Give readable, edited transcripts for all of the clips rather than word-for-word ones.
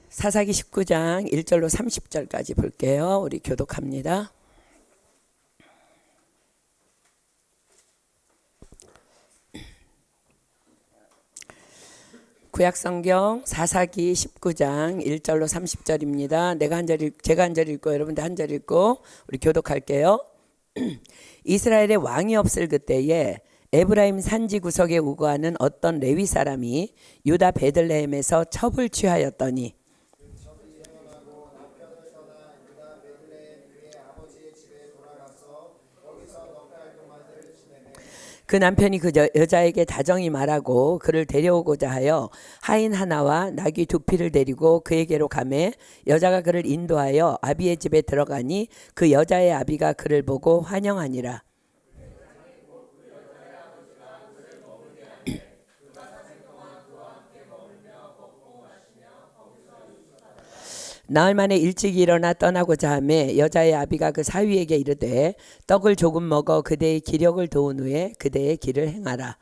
사사기 19장 1절로 30절까지 볼게요. 우리 교독합니다. 구약성경 사사기 19장 1절로 30절입니다. 제가 한 절 읽고 여러분들 한 절 읽고 우리 교독할게요. 이스라엘에 왕이 없을 그때에 에브라임 산지 구석에 우거하는 어떤 레위 사람이 유다 베들레헴에서 첩을 취하였더니 그 남편이 그 여자에게 다정히 말하고 그를 데려오고자 하여 하인 하나와 나귀 두 피를 데리고 그에게로 가매 여자가 그를 인도하여 아비의 집에 들어가니 그 여자의 아비가 그를 보고 환영하니라. 나흘 만에 일찍 일어나 떠나고자 하매 여자의 아비가 그 사위에게 이르되 떡을 조금 먹어 그대의 기력을 도운 후에 그대의 길을 행하라.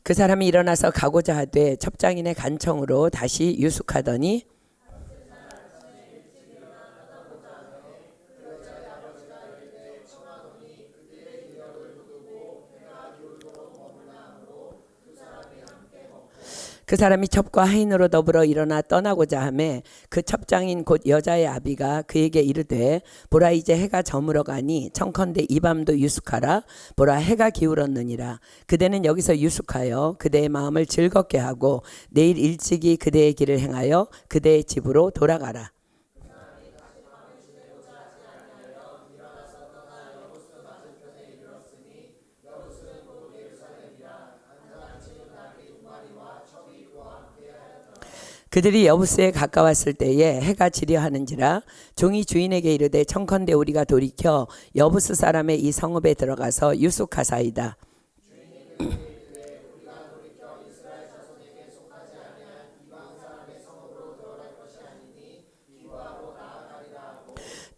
그 사람이 일어나서 가고자 하되 첩장인의 간청으로 다시 유숙하더니 그 사람이 첩과 하인으로 더불어 일어나 떠나고자 하매 그 첩장인 곧 여자의 아비가 그에게 이르되 보라 이제 해가 저물어 가니 청컨대 이 밤도 유숙하라. 보라 해가 기울었느니라. 그대는 여기서 유숙하여 그대의 마음을 즐겁게 하고 내일 일찍이 그대의 길을 행하여 그대의 집으로 돌아가라. 그들이 여부스에 가까웠을 때에 해가 지려 하는지라 종이 주인에게 이르되 청컨대 우리가 돌이켜 여부스 사람의 이 성읍에 들어가서 유숙하사이다.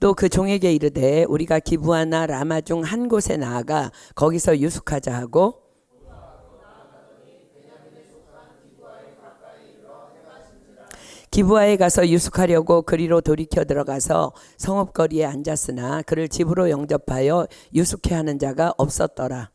또 그 종에게 이르되 우리가 기브아나 라마 중 한 곳에 나아가 거기서 유숙하자 하고 기브아에 가서 유숙하려고 그리로 돌이켜 들어가서 성읍거리에 앉았으나 그를 집으로 영접하여 유숙해 하는 자가 없었더라.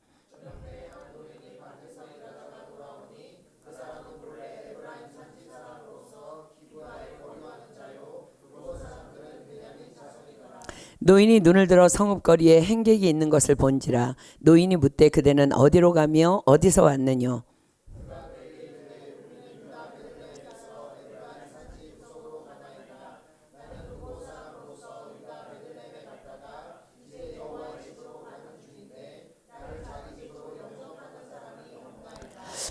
노인이 눈을 들어 성읍거리에 행객이 있는 것을 본지라. 노인이 묻되 그대는 어디로 가며 어디서 왔느뇨?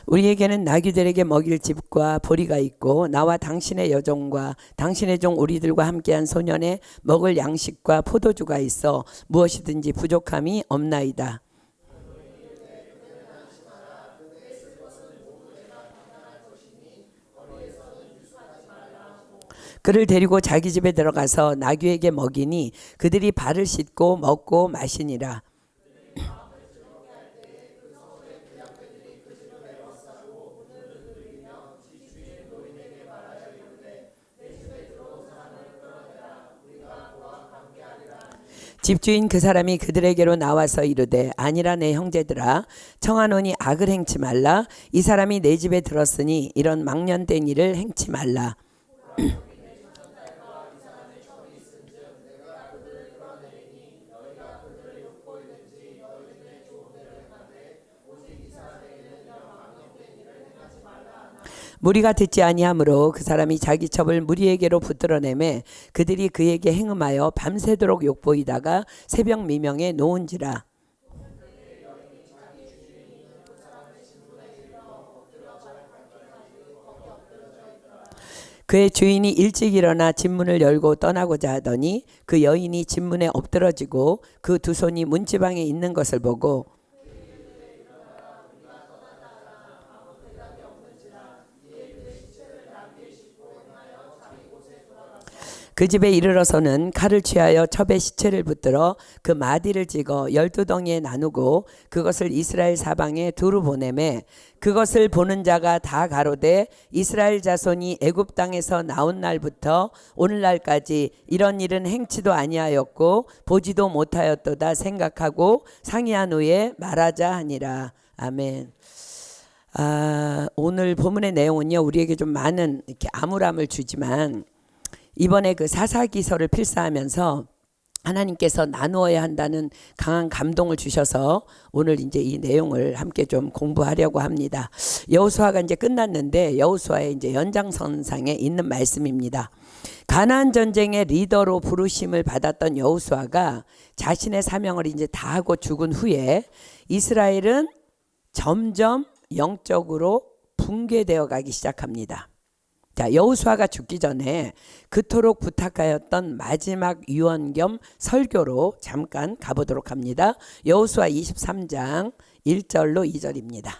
우리에게는 나귀들에게 먹일 집과 보리가 있고 나와 당신의 여종과 당신의 종 우리들과 함께한 소년의 먹을 양식과 포도주가 있어 무엇이든지 부족함이 없나이다. 그를 데리고 자기 집에 들어가서 나귀에게 먹이니 그들이 발을 씻고 먹고 마시니라. 집주인 그 사람이 그들에게로 나와서 이르되 아니라 내 형제들아 청하노니 악을 행치 말라. 이 사람이 내 집에 들었으니 이런 망령된 일을 행치 말라. 무리가 듣지 아니하므로 그 사람이 자기 첩을 무리에게로 붙들어내매 그들이 그에게 행음하여 밤새도록 욕보이다가 새벽 미명에 놓은지라. 그의 주인이 일찍 일어나 집문을 열고 떠나고자 하더니 그 여인이 집문에 엎드러지고 그 두 손이 문지방에 있는 것을 보고 그 집에 이르러서는 칼을 취하여 첩에 시체를 붙들어 그 마디를 찍어 12덩이에 나누고 그것을 이스라엘 사방에 두루 보내매 그것을 보는 자가 다 가로되 이스라엘 자손이 애굽 땅에서 나온 날부터 오늘날까지 이런 일은 행치도 아니하였고 보지도 못하였도다 생각하고 상의한 후에 말하자 하니라. 아멘. 오늘 본문의 내용은요, 우리에게 좀 많은 이렇게 암울함을 주지만 이번에 그 사사기서를 필사하면서 하나님께서 나누어야 한다는 강한 감동을 주셔서 오늘 이제 이 내용을 함께 좀 공부하려고 합니다. 여호수아가 이제 끝났는데 여호수아의 이제 연장선상에 있는 말씀입니다. 가나안 전쟁의 리더로 부르심을 받았던 여호수아가 자신의 사명을 이제 다 하고 죽은 후에 이스라엘은 점점 영적으로 붕괴되어 가기 시작합니다. 자, 여호수아가 죽기 전에 그토록 부탁하였던 마지막 유언 겸 설교로 잠깐 가보도록 합니다. 여호수아 23장 1절로 2절입니다.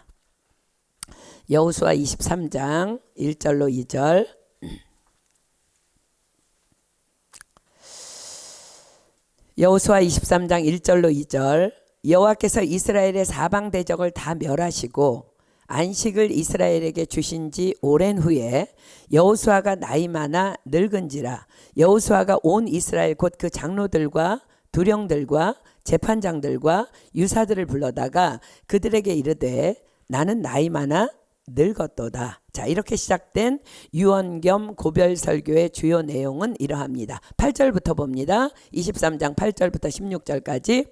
여호수아 23장 1절로 2절. 여호수아 23장 1절로 2절. 여호와께서 이스라엘의 사방 대적을 다 멸하시고 안식을 이스라엘에게 주신 지 오랜 후에 여호수아가 나이 많아 늙은지라 여호수아가 온 이스라엘 곧 그 장로들과 두령들과 재판장들과 유사들을 불러다가 그들에게 이르되 나는 나이 많아 늙었도다. 자, 이렇게 시작된 유언 겸 고별 설교의 주요 내용은 이러합니다. 8절부터 봅니다. 23장 8절부터 16절까지.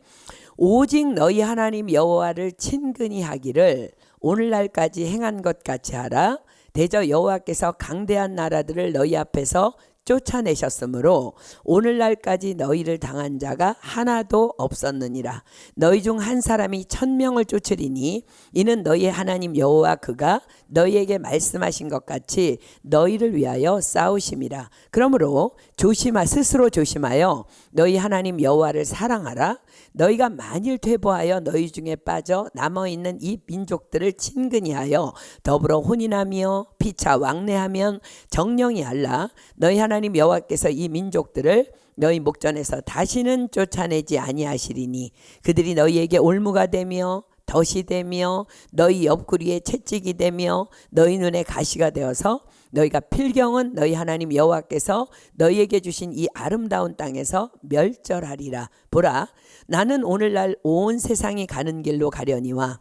오직 너희 하나님 여호와를 친근히 하기를 오늘날까지 행한 것 같이 하라. 대저 여호와께서 강대한 나라들을 너희 앞에서 쫓아내셨으므로 오늘날까지 너희를 당한 자가 하나도 없었느니라. 너희 중 한 사람이 1000명을 쫓으리니 이는 너희의 하나님 여호와 그가 너희에게 말씀하신 것 같이 너희를 위하여 싸우심이라. 그러므로 스스로 조심하여 너희 하나님 여호와를 사랑하라. 너희가 만일 퇴보하여 너희 중에 빠져 남아있는 이 민족들을 친근히 하여 더불어 혼인하며 피차 왕래하면 정령이 알라. 너희 하나님 여호와께서 이 민족들을 너희 목전에서 다시는 쫓아내지 아니하시리니 그들이 너희에게 올무가 되며 덫이 되며 너희 옆구리에 채찍이 되며 너희 눈에 가시가 되어서 너희가 필경은 너희 하나님 여호와께서 너희에게 주신 이 아름다운 땅에서 멸절하리라. 보라, 나는 오늘날 온 세상이 가는 길로 가려니와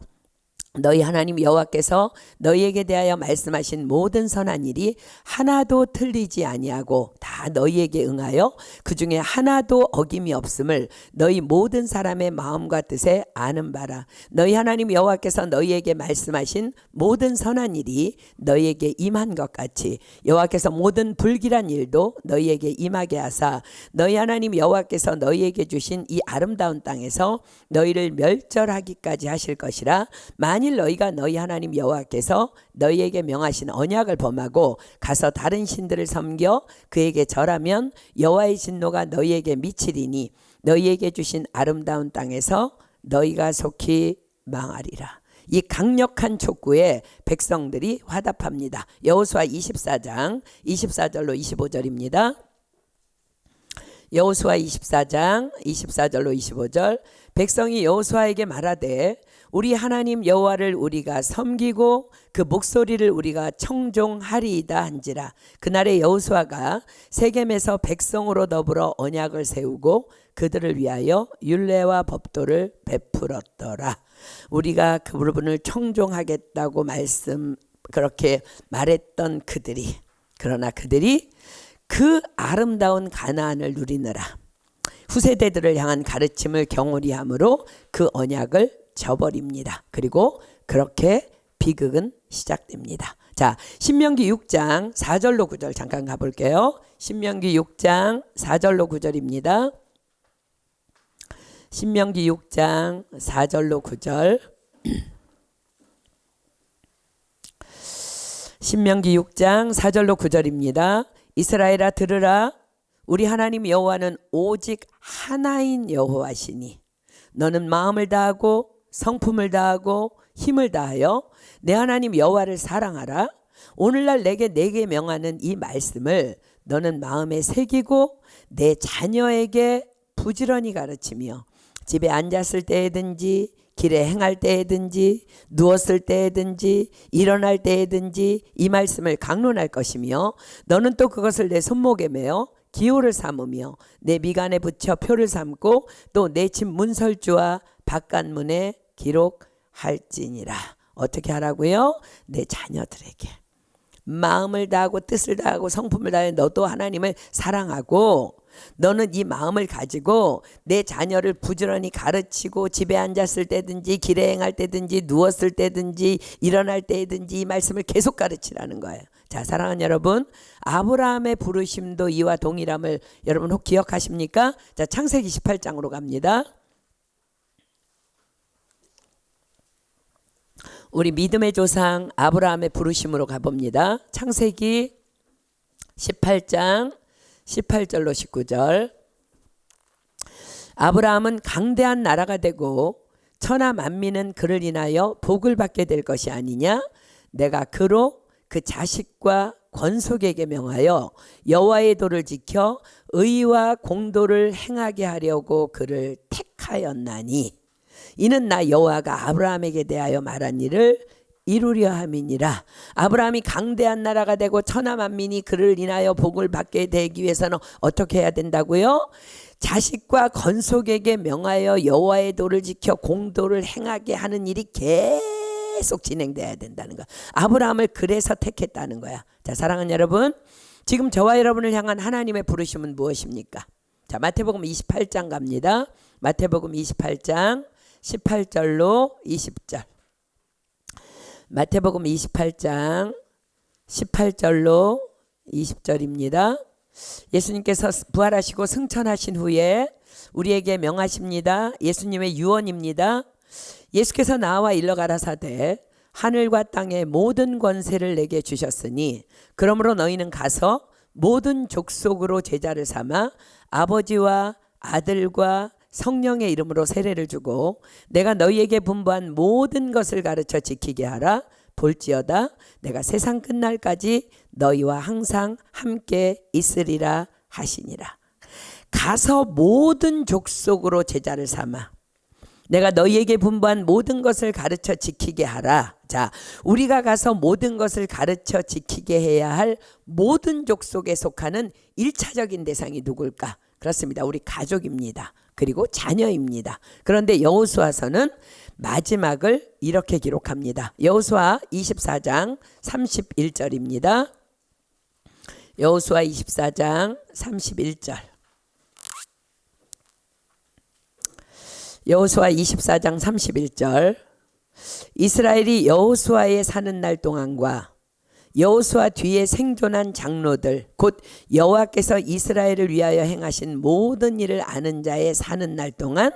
너희 하나님 여호와께서 너희에게 대하여 말씀하신 모든 선한 일이 하나도 틀리지 아니하고 다 너희에게 응하여 그 중에 하나도 어김이 없음을 너희 모든 사람의 마음과 뜻에 아는 바라. 너희 하나님 여호와께서 너희에게 말씀하신 모든 선한 일이 너희에게 임한 것 같이 여호와께서 모든 불길한 일도 너희에게 임하게 하사 너희 하나님 여호와께서 너희에게 주신 이 아름다운 땅에서 너희를 멸절하기까지 하실 것이라. 만일 너희가 너희 하나님 여호와께서 너희에게 명하신 언약을 범하고 가서 다른 신들을 섬겨 그에게 절하면 여호와의 진노가 너희에게 미치리니 너희에게 주신 아름다운 땅에서 너희가 속히 망하리라. 이 강력한 촉구에 백성들이 화답합니다. 여호수아 24장 24절로 25절입니다. 여호수아 24장 24절로 25절. 백성이 여호수아에게 말하되 우리 하나님 여호와를 우리가 섬기고 그 목소리를 우리가 청종하리이다 한지라. 그날에 여호수아가 세겜에서 백성으로 더불어 언약을 세우고 그들을 위하여 율례와 법도를 베풀었더라. 우리가 그분을 청종하겠다고 그렇게 말했던 그들이, 그러나 그들이 그 아름다운 가나안을 누리느라 후세대들을 향한 가르침을 경홀히 함으로 그 언약을 저버립니다. 그리고 그렇게 비극은 시작됩니다. 자, 신명기 6장 4절로 9절 잠깐 가볼게요. 신명기 6장 4절로 9절입니다. 신명기 6장 4절로 9절. 신명기 6장 4절로 9절입니다. 이스라엘아 들으라. 우리 하나님 여호와는 오직 하나인 여호와시니 너는 마음을 다하고 성품을 다하고 힘을 다하여 내 하나님 여호와를 사랑하라. 오늘날 내게 명하는 이 말씀을 너는 마음에 새기고 내 자녀에게 부지런히 가르치며 집에 앉았을 때에든지 길에 행할 때에든지 누웠을 때에든지 일어날 때에든지 이 말씀을 강론할 것이며 너는 또 그것을 내 손목에 매어 기호를 삼으며 내 미간에 붙여 표를 삼고 또 내 집 문설주와 바깥문에 기록할지니라. 어떻게 하라고요? 내 자녀들에게 마음을 다하고 뜻을 다하고 성품을 다해 너도 하나님을 사랑하고 너는 이 마음을 가지고 내 자녀를 부지런히 가르치고 집에 앉았을 때든지 길에 행할 때든지 누웠을 때든지 일어날 때든지 이 말씀을 계속 가르치라는 거예요. 자, 사랑하는 여러분, 아브라함의 부르심도 이와 동일함을 여러분 혹 기억하십니까? 자, 창세기 18장으로 갑니다. 우리 믿음의 조상 아브라함의 부르심으로 가봅니다. 창세기 18장 18절로 19절. 아브라함은 강대한 나라가 되고 천하 만민은 그를 인하여 복을 받게 될 것이 아니냐. 내가 그로 그 자식과 권속에게 명하여 여호와의 도를 지켜 의와 공도를 행하게 하려고 그를 택하였나니 이는 나 여호와가 아브라함에게 대하여 말한 일을 이루려 함이니라. 아브라함이 강대한 나라가 되고 천하 만민이 그를 인하여 복을 받게 되기 위해서는 어떻게 해야 된다고요? 자식과 건속에게 명하여 여호와의 도를 지켜 공도를 행하게 하는 일이 계속 진행돼야 된다는 거야. 아브라함을 그래서 택했다는 거야. 자, 사랑하는 여러분, 지금 저와 여러분을 향한 하나님의 부르심은 무엇입니까? 자, 마태복음 28장 갑니다. 마태복음 28장 18절로 20절. 마태복음 28장 18절로 20절입니다. 예수님께서 부활하시고 승천하신 후에 우리에게 명하십니다. 예수님의 유언입니다. 예수께서 나와 일러 가라사대 하늘과 땅의 모든 권세를 내게 주셨으니 그러므로 너희는 가서 모든 족속으로 제자를 삼아 아버지와 아들과 성령의 이름으로 세례를 주고 내가 너희에게 분부한 모든 것을 가르쳐 지키게 하라. 볼지어다 내가 세상 끝날까지 너희와 항상 함께 있으리라 하시니라. 가서 모든 족속으로 제자를 삼아 내가 너희에게 분부한 모든 것을 가르쳐 지키게 하라. 자, 우리가 가서 모든 것을 가르쳐 지키게 해야 할 모든 족속에 속하는 1차적인 대상이 누굴까? 그렇습니다. 우리 가족입니다. 그리고 자녀입니다. 그런데 여호수아서는 마지막을 이렇게 기록합니다. 여호수아 24장 31절입니다. 여호수아 24장 31절. 여호수아 24장 31절. 이스라엘이 여호수아에 사는 날 동안과 여호수아 뒤에 생존한 장로들 곧 여호와께서 이스라엘을 위하여 행하신 모든 일을 아는 자의 사는 날 동안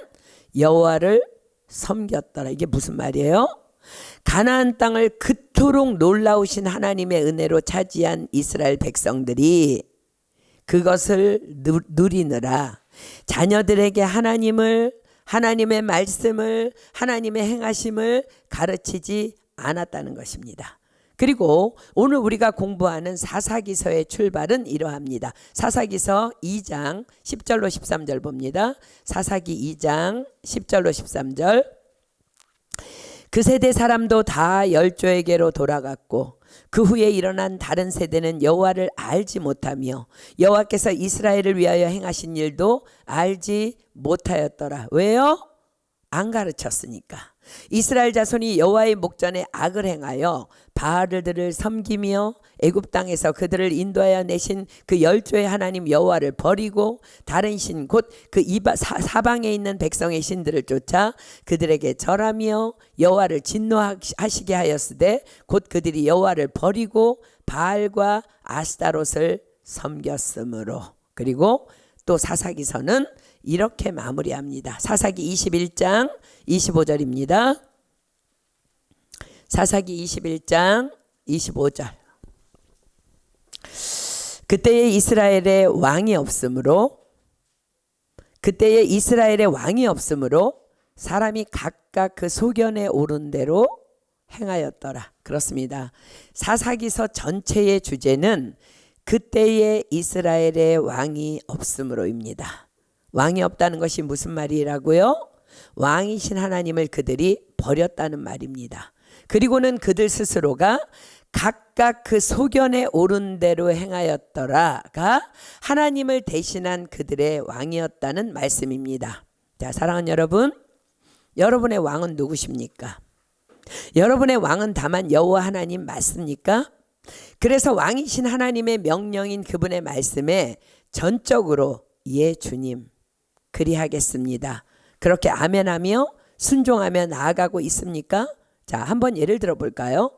여호와를 섬겼더라. 이게 무슨 말이에요? 가나안 땅을 그토록 놀라우신 하나님의 은혜로 차지한 이스라엘 백성들이 그것을 누리느라 자녀들에게 하나님의 말씀을 하나님의 행하심을 가르치지 않았다는 것입니다. 그리고 오늘 우리가 공부하는 사사기서의 출발은 이러합니다. 사사기서 2장 10절로 13절 봅니다. 사사기 2장 10절로 13절. 그 세대 사람도 다 열조에게로 돌아갔고 그 후에 일어난 다른 세대는 여호와를 알지 못하며 여호와께서 이스라엘을 위하여 행하신 일도 알지 못하였더라. 왜요? 안 가르쳤으니까. 이스라엘 자손이 여호와의 목전에 악을 행하여 바알들을 섬기며 애굽 땅에서 그들을 인도하여 내신 그 열조의 하나님 여호와를 버리고 다른 신 곧 그 사방에 있는 백성의 신들을 쫓아 그들에게 절하며 여호와를 진노하시게 하였으되 곧 그들이 여호와를 버리고 바알과 아스타롯을 섬겼으므로. 그리고 또 사사기서는 이렇게 마무리합니다. 사사기 21장 25절입니다. 사사기 21장 25절. 그때에 이스라엘의 왕이 없으므로 사람이 각각 그 소견에 오른 대로 행하였더라. 그렇습니다. 사사기서 전체의 주제는 그때에 이스라엘의 왕이 없으므로입니다. 왕이 없다는 것이 무슨 말이라고요? 왕이신 하나님을 그들이 버렸다는 말입니다. 그리고는 그들 스스로가 각각 그 소견에 오른 대로 행하였더라가 하나님을 대신한 그들의 왕이었다는 말씀입니다. 자, 사랑하는 여러분, 여러분의 왕은 누구십니까? 여러분의 왕은 다만 여호와 하나님 맞습니까? 그래서 왕이신 하나님의 명령인 그분의 말씀에 전적으로 예 주님 그리하겠습니다, 그렇게 아멘하며 순종하며 나아가고 있습니까? 자, 한번 예를 들어 볼까요?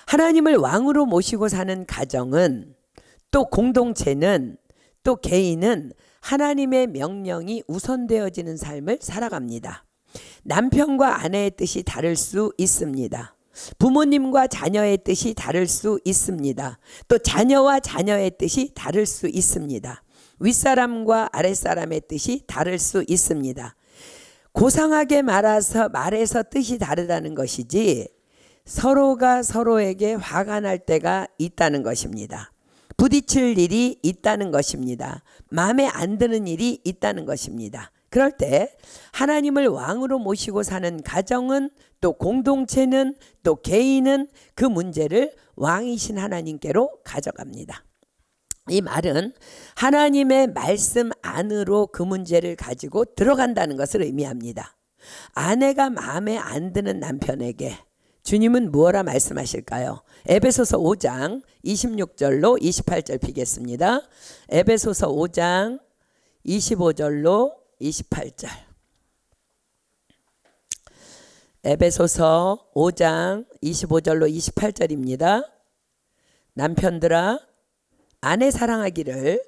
하나님을 왕으로 모시고 사는 가정은, 또 공동체는, 또 개인은 하나님의 명령이 우선되어지는 삶을 살아갑니다. 남편과 아내의 뜻이 다를 수 있습니다. 부모님과 자녀의 뜻이 다를 수 있습니다. 또 자녀와 자녀의 뜻이 다를 수 있습니다. 윗사람과 아랫사람의 뜻이 다를 수 있습니다. 고상하게 말해서 뜻이 다르다는 것이지 서로가 서로에게 화가 날 때가 있다는 것입니다. 부딪힐 일이 있다는 것입니다. 마음에 안 드는 일이 있다는 것입니다. 그럴 때 하나님을 왕으로 모시고 사는 가정은, 또 공동체는, 또 개인은 그 문제를 왕이신 하나님께로 가져갑니다. 이 말은 하나님의 말씀 안으로 그 문제를 가지고 들어간다는 것을 의미합니다. 아내가 마음에 안 드는 남편에게 주님은 무엇라 말씀하실까요? 에베소서 5장 26절로 28절 피겠습니다. 에베소서 5장 25절로 28절. 에베소서 5장 25절로 28절입니다. 남편들아, 아내 사랑하기를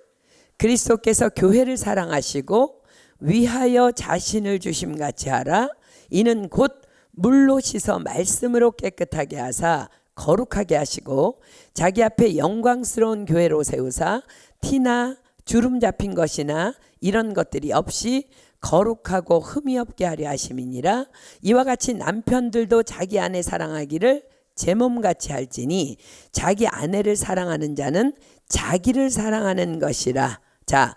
그리스도께서 교회를 사랑하시고 위하여 자신을 주심같이 하라. 이는 곧 물로 씻어 말씀으로 깨끗하게 하사 거룩하게 하시고 자기 앞에 영광스러운 교회로 세우사 티나 주름 잡힌 것이나 이런 것들이 없이 거룩하고 흠이 없게 하려 하심이니라. 이와 같이 남편들도 자기 아내 사랑하기를 제 몸같이 할지니 자기 아내를 사랑하는 자는 자기를 사랑하는 것이라. 자,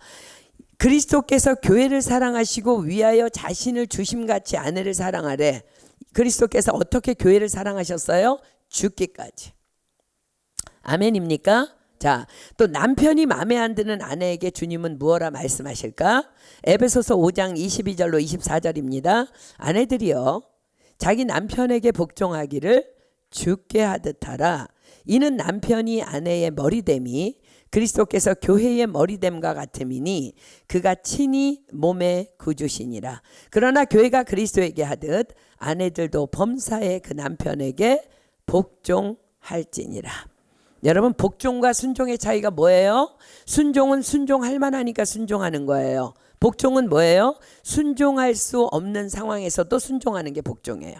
그리스도께서 교회를 사랑하시고 위하여 자신을 주심같이 아내를 사랑하래. 그리스도께서 어떻게 교회를 사랑하셨어요? 죽기까지. 아멘입니까? 자, 또 남편이 마음에 안 드는 아내에게 주님은 무엇라 말씀하실까? 에베소서 5장 22절로 24절입니다. 아내들이여, 자기 남편에게 복종하기를 주께 하듯 하라. 이는 남편이 아내의 머리됨이 그리스도께서 교회의 머리됨과 같음이니 그가 친히 몸의 구주시니라. 그러나 교회가 그리스도에게 하듯 아내들도 범사에 그 남편에게 복종할지니라. 여러분, 복종과 순종의 차이가 뭐예요? 순종은 순종할 만하니까 순종하는 거예요. 복종은 뭐예요? 순종할 수 없는 상황에서도 순종하는 게 복종이에요.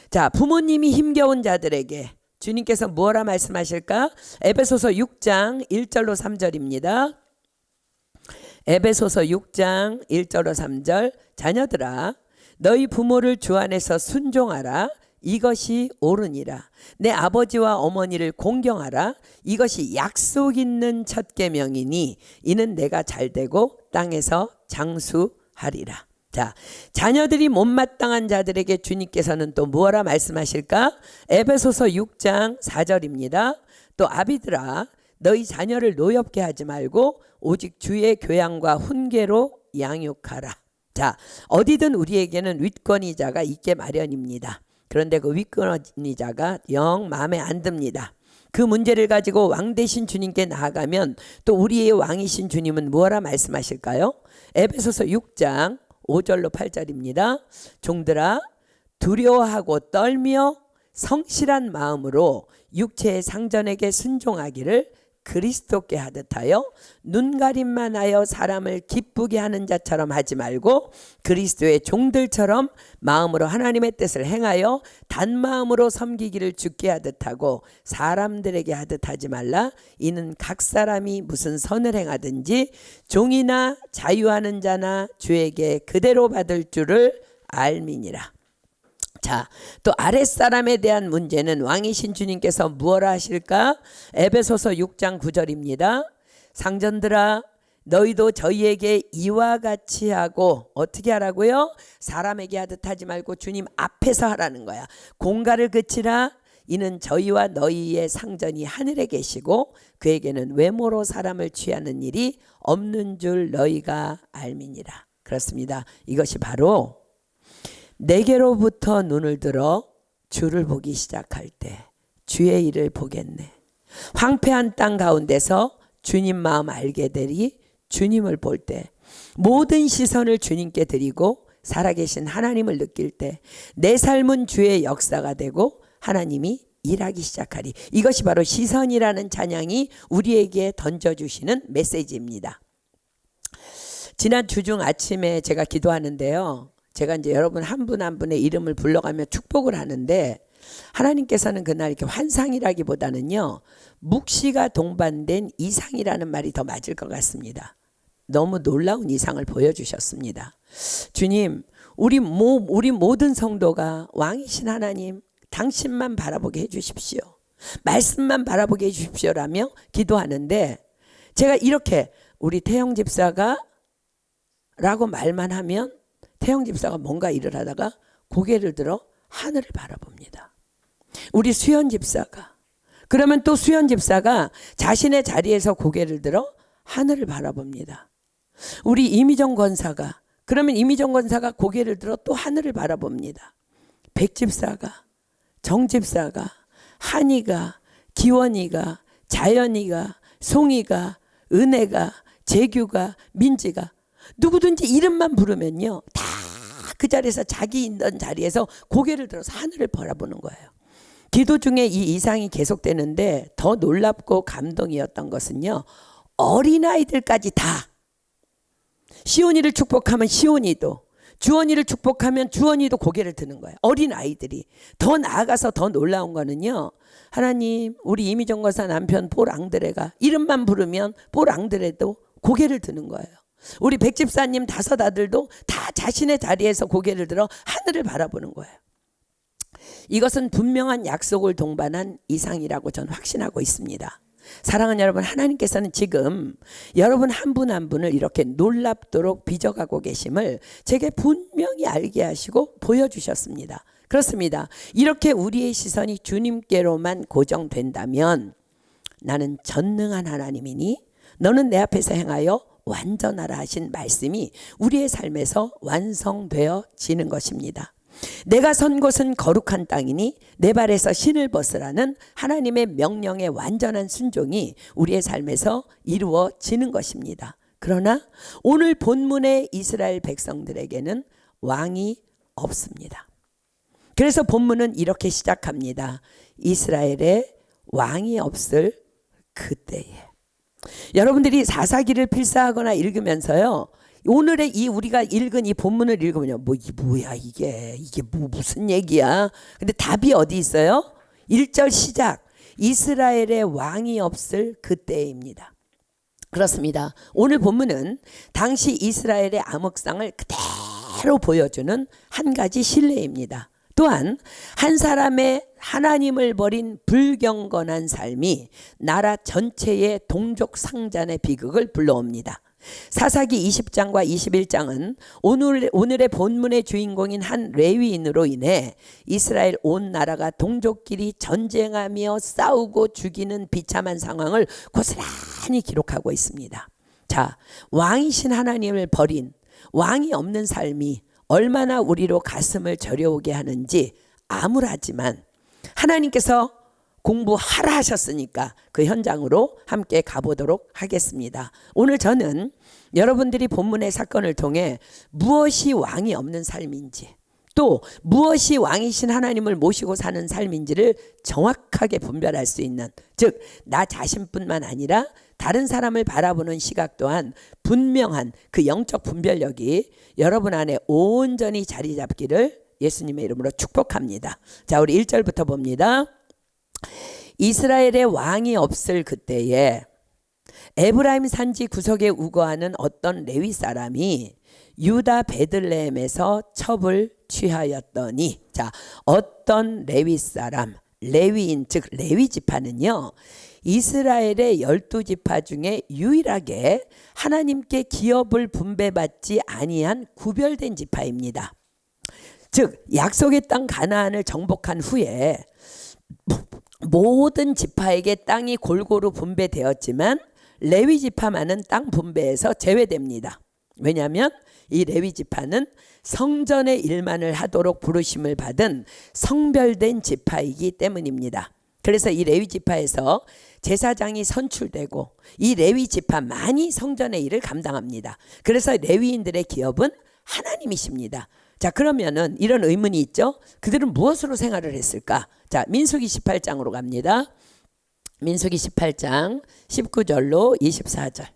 자, 부모님이 힘겨운 자들에게 주님께서 뭐라 말씀하실까? 에베소서 6장 1절로 3절입니다. 에베소서 6장 1절로 3절. 자녀들아, 너희 부모를 주 안에서 순종하라. 이것이 옳으니라. 내 아버지와 어머니를 공경하라. 이것이 약속 있는 첫 계명이니 이는 내가 잘되고 땅에서 장수하리라. 자, 자녀들이 못마땅한 자들에게 주님께서는 또 무엇라 말씀하실까? 에베소서 6장 4절입니다. 또 아비들아, 너희 자녀를 노엽게 하지 말고 오직 주의 교양과 훈계로 양육하라. 자, 어디든 우리에게는 윗권위자가 있게 마련입니다. 그런데 그 윗권위자가 영 마음에 안 듭니다. 그 문제를 가지고 왕 대신 주님께 나아가면 또 우리의 왕이신 주님은 무엇라 말씀하실까요? 에베소서 6장 5절로 8절입니다. 종들아, 두려워하고 떨며 성실한 마음으로 육체의 상전에게 순종하기를 그리스도께 하듯 하여 눈가림만 하여 사람을 기쁘게 하는 자처럼 하지 말고 그리스도의 종들처럼 마음으로 하나님의 뜻을 행하여 단마음으로 섬기기를 주께 하듯 하고 사람들에게 하듯 하지 말라. 이는 각 사람이 무슨 선을 행하든지 종이나 자유하는 자나 주에게 그대로 받을 줄을 알미니라. 자, 또 아랫사람에 대한 문제는 왕이신 주님께서 무엇라 하실까? 에베소서 6장 9절입니다. 상전들아 너희도 저희에게 이와 같이 하고 어떻게 하라고요? 사람에게 하듯 하지 말고 주님 앞에서 하라는 거야. 공갈을 그치라. 이는 저희와 너희의 상전이 하늘에 계시고 그에게는 외모로 사람을 취하는 일이 없는 줄 너희가 알미니라. 그렇습니다. 이것이 바로 내게로부터 눈을 들어 주를 보기 시작할 때 주의 일을 보겠네. 황폐한 땅 가운데서 주님 마음 알게 되리. 주님을 볼 때 모든 시선을 주님께 드리고 살아계신 하나님을 느낄 때 내 삶은 주의 역사가 되고 하나님이 일하기 시작하리. 이것이 바로 시선이라는 찬양이 우리에게 던져주시는 메시지입니다. 지난 주중 아침에 제가 기도하는데요. 제가 이제 여러분 한 분 한 분의 이름을 불러가며 축복을 하는데 하나님께서는 그날 이렇게 환상이라기보다는요. 묵시가 동반된 이상이라는 말이 더 맞을 것 같습니다. 너무 놀라운 이상을 보여주셨습니다. 주님, 우리 모든 성도가 왕이신 하나님 당신만 바라보게 해주십시오. 말씀만 바라보게 해주십시오라며 기도하는데 제가 이렇게 우리 태영 집사가 라고 말만 하면 태영 집사가 뭔가 일을 하다가 고개를 들어 하늘을 바라봅니다. 우리 수연 집사가 그러면 또 수연 집사가 자신의 자리에서 고개를 들어 하늘을 바라봅니다. 우리 이미정 권사가 그러면 이미정 권사가 고개를 들어 또 하늘을 바라봅니다. 백 집사가 정 집사가 한이가 기원이가 자연이가 송이가 은혜가 재규가 민지가 누구든지 이름만 부르면요 다 그 자리에서 자기 있는 자리에서 고개를 들어서 하늘을 바라보는 거예요. 기도 중에 이 이상이 계속되는데 더 놀랍고 감동이었던 것은요 어린아이들까지 다 시온이를 축복하면 시온이도 주원이를 축복하면 주원이도 고개를 드는 거예요. 어린아이들이. 더 나아가서 더 놀라운 거는요 하나님 우리 이미정 권사 남편 볼 앙드레가 이름만 부르면 볼 앙드레도 고개를 드는 거예요. 우리 백집사님 다섯 아들도 다 자신의 자리에서 고개를 들어 하늘을 바라보는 거예요. 이것은 분명한 약속을 동반한 이상이라고 저는 확신하고 있습니다. 사랑하는 여러분, 하나님께서는 지금 여러분 한 분 한 분을 이렇게 놀랍도록 빚어가고 계심을 제게 분명히 알게 하시고 보여주셨습니다. 그렇습니다. 이렇게 우리의 시선이 주님께로만 고정된다면 나는 전능한 하나님이니 너는 내 앞에서 행하여 완전하라 하신 말씀이 우리의 삶에서 완성되어지는 것입니다. 내가 선 곳은 거룩한 땅이니 내 발에서 신을 벗으라는 하나님의 명령의 완전한 순종이 우리의 삶에서 이루어지는 것입니다. 그러나 오늘 본문의 이스라엘 백성들에게는 왕이 없습니다. 그래서 본문은 이렇게 시작합니다. 이스라엘에 왕이 없을 그때에. 여러분들이 사사기를 필사하거나 읽으면서요. 오늘의 이 우리가 읽은 이 본문을 읽으면요. 뭐야 이게 무슨 얘기야? 근데 답이 어디 있어요? 1절 시작. 이스라엘의 왕이 없을 그때입니다. 그렇습니다. 오늘 본문은 당시 이스라엘의 암흑상을 그대로 보여주는 한 가지 신뢰입니다. 또한 한 사람의 하나님을 버린 불경건한 삶이 나라 전체의 동족 상잔의 비극을 불러옵니다. 사사기 20장과 21장은 오늘의 본문의 주인공인 한 레위인으로 인해 이스라엘 온 나라가 동족끼리 전쟁하며 싸우고 죽이는 비참한 상황을 고스란히 기록하고 있습니다. 자, 왕이신 하나님을 버린 왕이 없는 삶이 얼마나 우리로 가슴을 저려오게 하는지 암울하지만 하나님께서 공부하라 하셨으니까 그 현장으로 함께 가보도록 하겠습니다. 오늘 저는 여러분들이 본문의 사건을 통해 무엇이 왕이 없는 삶인지 또 무엇이 왕이신 하나님을 모시고 사는 삶인지를 정확하게 분별할 수 있는, 즉 나 자신뿐만 아니라 다른 사람을 바라보는 시각 또한 분명한 그 영적 분별력이 여러분 안에 온전히 자리 잡기를 예수님의 이름으로 축복합니다. 자, 우리 1절부터 봅니다. 이스라엘의 왕이 없을 그때에 에브라임 산지 구석에 우거하는 어떤 레위 사람이 유다 베들레헴에서 첩을 취하였더니, 자, 어떤 레위 사람, 레위인 즉 레위 지파는요, 이스라엘의 12지파 중에 유일하게 하나님께 기업을 분배받지 아니한 구별된 지파입니다. 즉 약속의 땅 가나안을 정복한 후에 모든 지파에게 땅이 골고루 분배되었지만 레위 지파만은 땅 분배에서 제외됩니다. 왜냐하면 이 레위 지파는 성전의 일만을 하도록 부르심을 받은 성별된 지파이기 때문입니다. 그래서 이 레위 지파에서 제사장이 선출되고 이 레위 지파만이 성전의 일을 감당합니다. 그래서 레위인들의 기업은 하나님이십니다. 자, 그러면은 이런 의문이 있죠. 그들은 무엇으로 생활을 했을까? 자, 민수기 18장으로 갑니다. 민수기 18장 19절로 24절.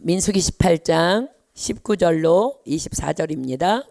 민수기 18장 19절로 24절입니다.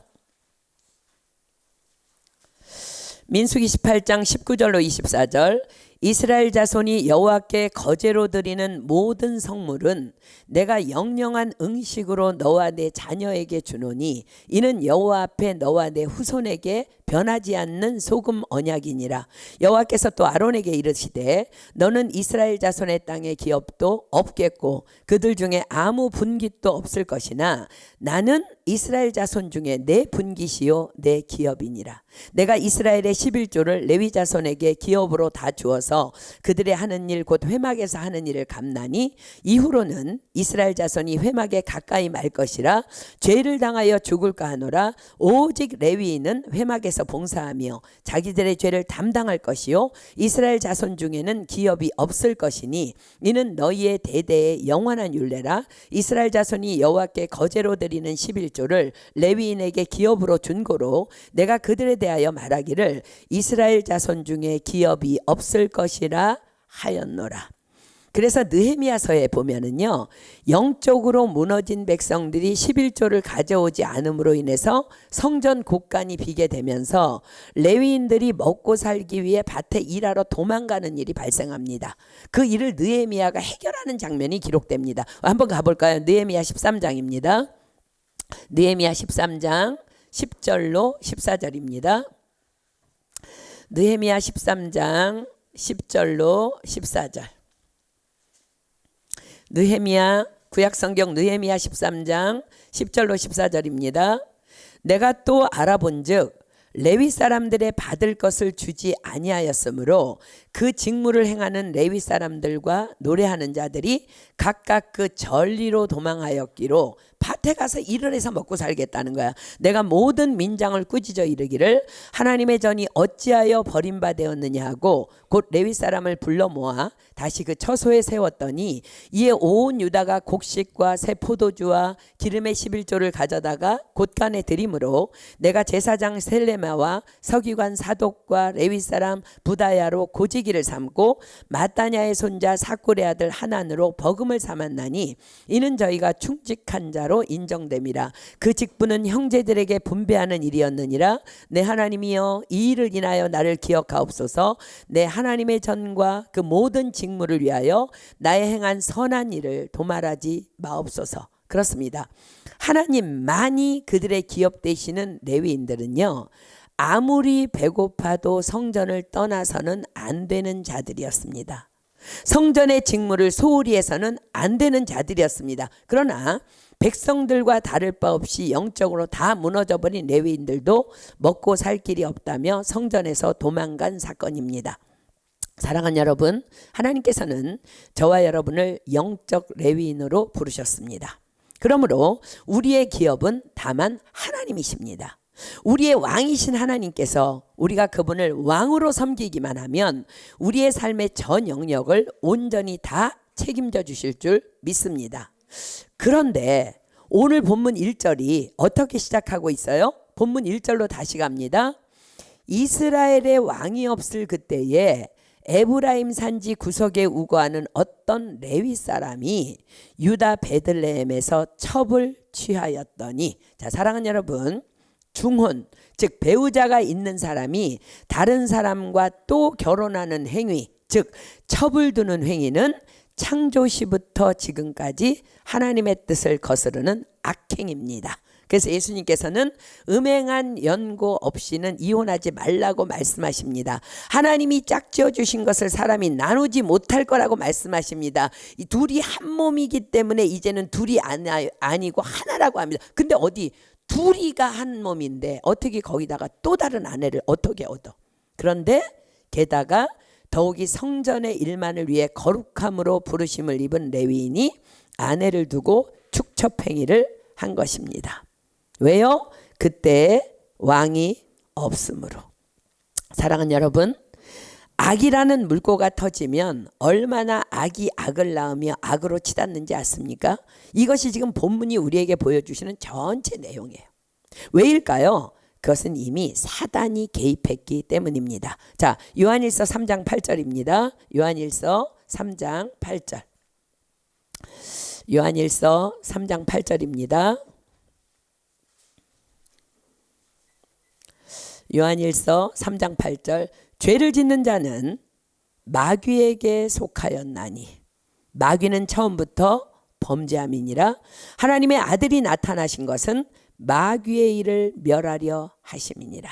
민수기 18장 19절로 24절. 이스라엘 자손이 여호와께 거제로 드리는 모든 성물은 내가 영영한 응식으로 너와 내 자녀에게 주노니 이는 여호와 앞에 너와 내 후손에게 변하지 않는 소금 언약이니라. 여호와께서 또 아론에게 이르시되 너는 이스라엘 자손의 땅에 기업도 없겠고 그들 중에 아무 분깃도 없을 것이나 나는 이스라엘 자손 중에 내 분깃이요 내 기업이니라. 내가 이스라엘의 11조를 레위 자손에게 기업으로 다 주어서 그들의 하는 일 곧 회막에서 하는 일을 갚나니 이후로는 이스라엘 자손이 회막에 가까이 말 것이라. 죄를 당하여 죽을까 하노라. 오직 레위인은 회막에서 봉사하며 자기들의 죄를 담당할 것이요 이스라엘 자손 중에는 기업이 없을 것이니 이는 너희의 대대의 영원한 율례라. 이스라엘 자손이 여호와께 거제로 드리는 11조를 레위인에게 기업으로 준 고로 내가 그들에 대하여 말하기를 이스라엘 자손 중에 기업이 없을 것이라 하였노라. 그래서 느헤미야서에 보면은요, 영적으로 무너진 백성들이 11조를 가져오지 않음으로 인해서 성전 곳간이 비게 되면서 레위인들이 먹고 살기 위해 밭에 일하러 도망가는 일이 발생합니다. 그 일을 느헤미야가 해결하는 장면이 기록됩니다. 한번 가볼까요? 느헤미야 13장입니다. 느헤미야 13장 10절로 14절입니다. 느헤미야 13장 10절로 14절. 느헤미야 구약성경 느헤미야 13장 10절로 14절입니다. 내가 또 알아본즉 레위 사람들의 받을 것을 주지 아니하였으므로 그 직무를 행하는 레위 사람들과 노래하는 자들이 각각 그 전리로 도망하였기로 밭에 가서 일을 해서 먹고 살겠다는 거야. 내가 모든 민장을 꾸짖어 이르기를 하나님의 전이 어찌하여 버림받았느냐 하고 곧 레위 사람을 불러 모아 다시 그 처소에 세웠더니 이에 온 유다가 곡식과 새 포도주와 기름의 11조를 가져다가 곳간에 드림으로 내가 제사장 셀레마와 서기관 사독과 레위 사람 부다야로 고지기를 삼고 마따냐의 손자 사꿀의 아들 하난으로 버금을 삼았나니 이는 저희가 충직한 자로 인정됨이라. 그 직분은 형제들에게 분배하는 일이었느니라. 내 하나님이여 이 일을 인하여 나를 기억하옵소서. 내 하나님의 전과 그 모든 직무를 위하여 나의 행한 선한 일을 도말하지 마옵소서. 그렇습니다. 하나님만이 그들의 기업 되시는 레위인들은요, 아무리 배고파도 성전을 떠나서는 안 되는 자들이었습니다. 성전의 직무를 소홀히 해서는 안 되는 자들이었습니다. 그러나 백성들과 다를 바 없이 영적으로 다 무너져버린 레위인들도 먹고 살 길이 없다며 성전에서 도망간 사건입니다. 사랑하는 여러분, 하나님께서는 저와 여러분을 영적 레위인으로 부르셨습니다. 그러므로 우리의 기업은 다만 하나님이십니다. 우리의 왕이신 하나님께서 우리가 그분을 왕으로 섬기기만 하면 우리의 삶의 전 영역을 온전히 다 책임져 주실 줄 믿습니다. 그런데 오늘 본문 1절이 어떻게 시작하고 있어요? 본문 1절로 다시 갑니다. 이스라엘의 왕이 없을 그때에 에브라임 산지 구석에 우거하는 어떤 레위 사람이 유다 베들레헴에서 첩을 취하였더니, 자, 사랑하는 여러분, 중혼 즉 배우자가 있는 사람이 다른 사람과 또 결혼하는 행위, 즉 첩을 두는 행위는 창조시부터 지금까지 하나님의 뜻을 거스르는 악행입니다. 그래서 예수님께서는 음행한 연고 없이는 이혼하지 말라고 말씀하십니다. 하나님이 짝지어 주신 것을 사람이 나누지 못할 거라고 말씀하십니다. 이 둘이 한 몸이기 때문에 이제는 둘이 아니고 하나라고 합니다. 근데 어디 둘이가 한 몸인데 어떻게 거기다가 또 다른 아내를 어떻게 얻어? 그런데 게다가 더욱이 성전의 일만을 위해 거룩함으로 부르심을 입은 레위인이 아내를 두고 축첩행위를 한 것입니다. 왜요? 그때 왕이 없으므로. 사랑하는 여러분, 악이라는 물고가 터지면 얼마나 악이 악을 낳으며 악으로 치닫는지 아십니까? 이것이 지금 본문이 우리에게 보여주시는 전체 내용이에요. 왜일까요? 그것은 이미 사단이 개입했기 때문입니다. 자, 요한일서 3장 8절입니다. 요한일서 3장 8절. 요한일서 3장 8절입니다. 요한일서 3장 8절. 죄를 짓는 자는 마귀에게 속하였나니 마귀는 처음부터 범죄함이니라. 하나님의 아들이 나타나신 것은 마귀의 일을 멸하려 하심이니라.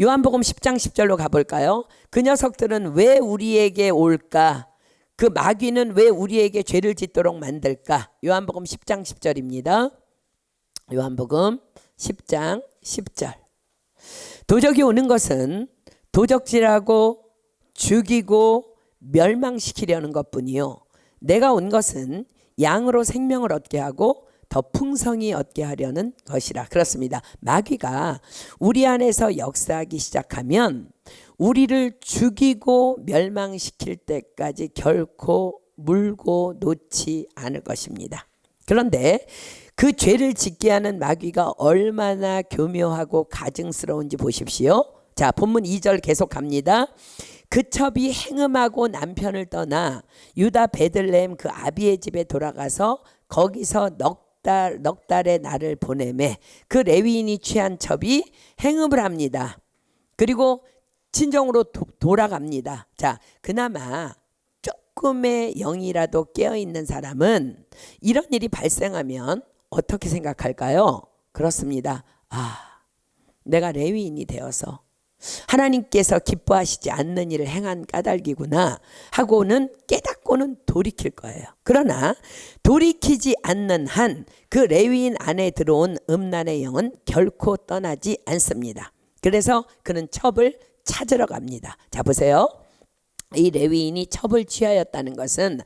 요한복음 10장 10절로 가볼까요? 그 녀석들은 왜 우리에게 올까? 그 마귀는 왜 우리에게 죄를 짓도록 만들까? 요한복음 10장 10절입니다. 요한복음 10장 10절. 도적이 오는 것은 도적질하고 죽이고 멸망시키려는 것뿐이요 내가 온 것은 양으로 생명을 얻게 하고 더 풍성히 얻게 하려는 것이라. 그렇습니다. 마귀가 우리 안에서 역사하기 시작하면 우리를 죽이고 멸망시킬 때까지 결코 물고 놓지 않을 것입니다. 그런데 그 죄를 짓게 하는 마귀가 얼마나 교묘하고 가증스러운지 보십시오. 자, 본문 2절 계속 갑니다. 그 첩이 행음하고 남편을 떠나 유다 베들레헴 그 아비의 집에 돌아가서 거기서 넉 달의 날을 보내매 그 레위인이 취한 첩이 행음을 합니다. 그리고 친정으로 돌아갑니다. 자, 그나마 조금의 영이라도 깨어있는 사람은 이런 일이 발생하면 어떻게 생각할까요? 그렇습니다. 내가 레위인이 되어서 하나님께서 기뻐하시지 않는 일을 행한 까닭이구나 하고는 깨닫고는 돌이킬 거예요. 그러나 돌이키지 않는 한 그 레위인 안에 들어온 음란의 영은 결코 떠나지 않습니다. 그래서 그는 첩을 찾으러 갑니다. 자, 보세요. 이 레위인이 첩을 취하였다는 것은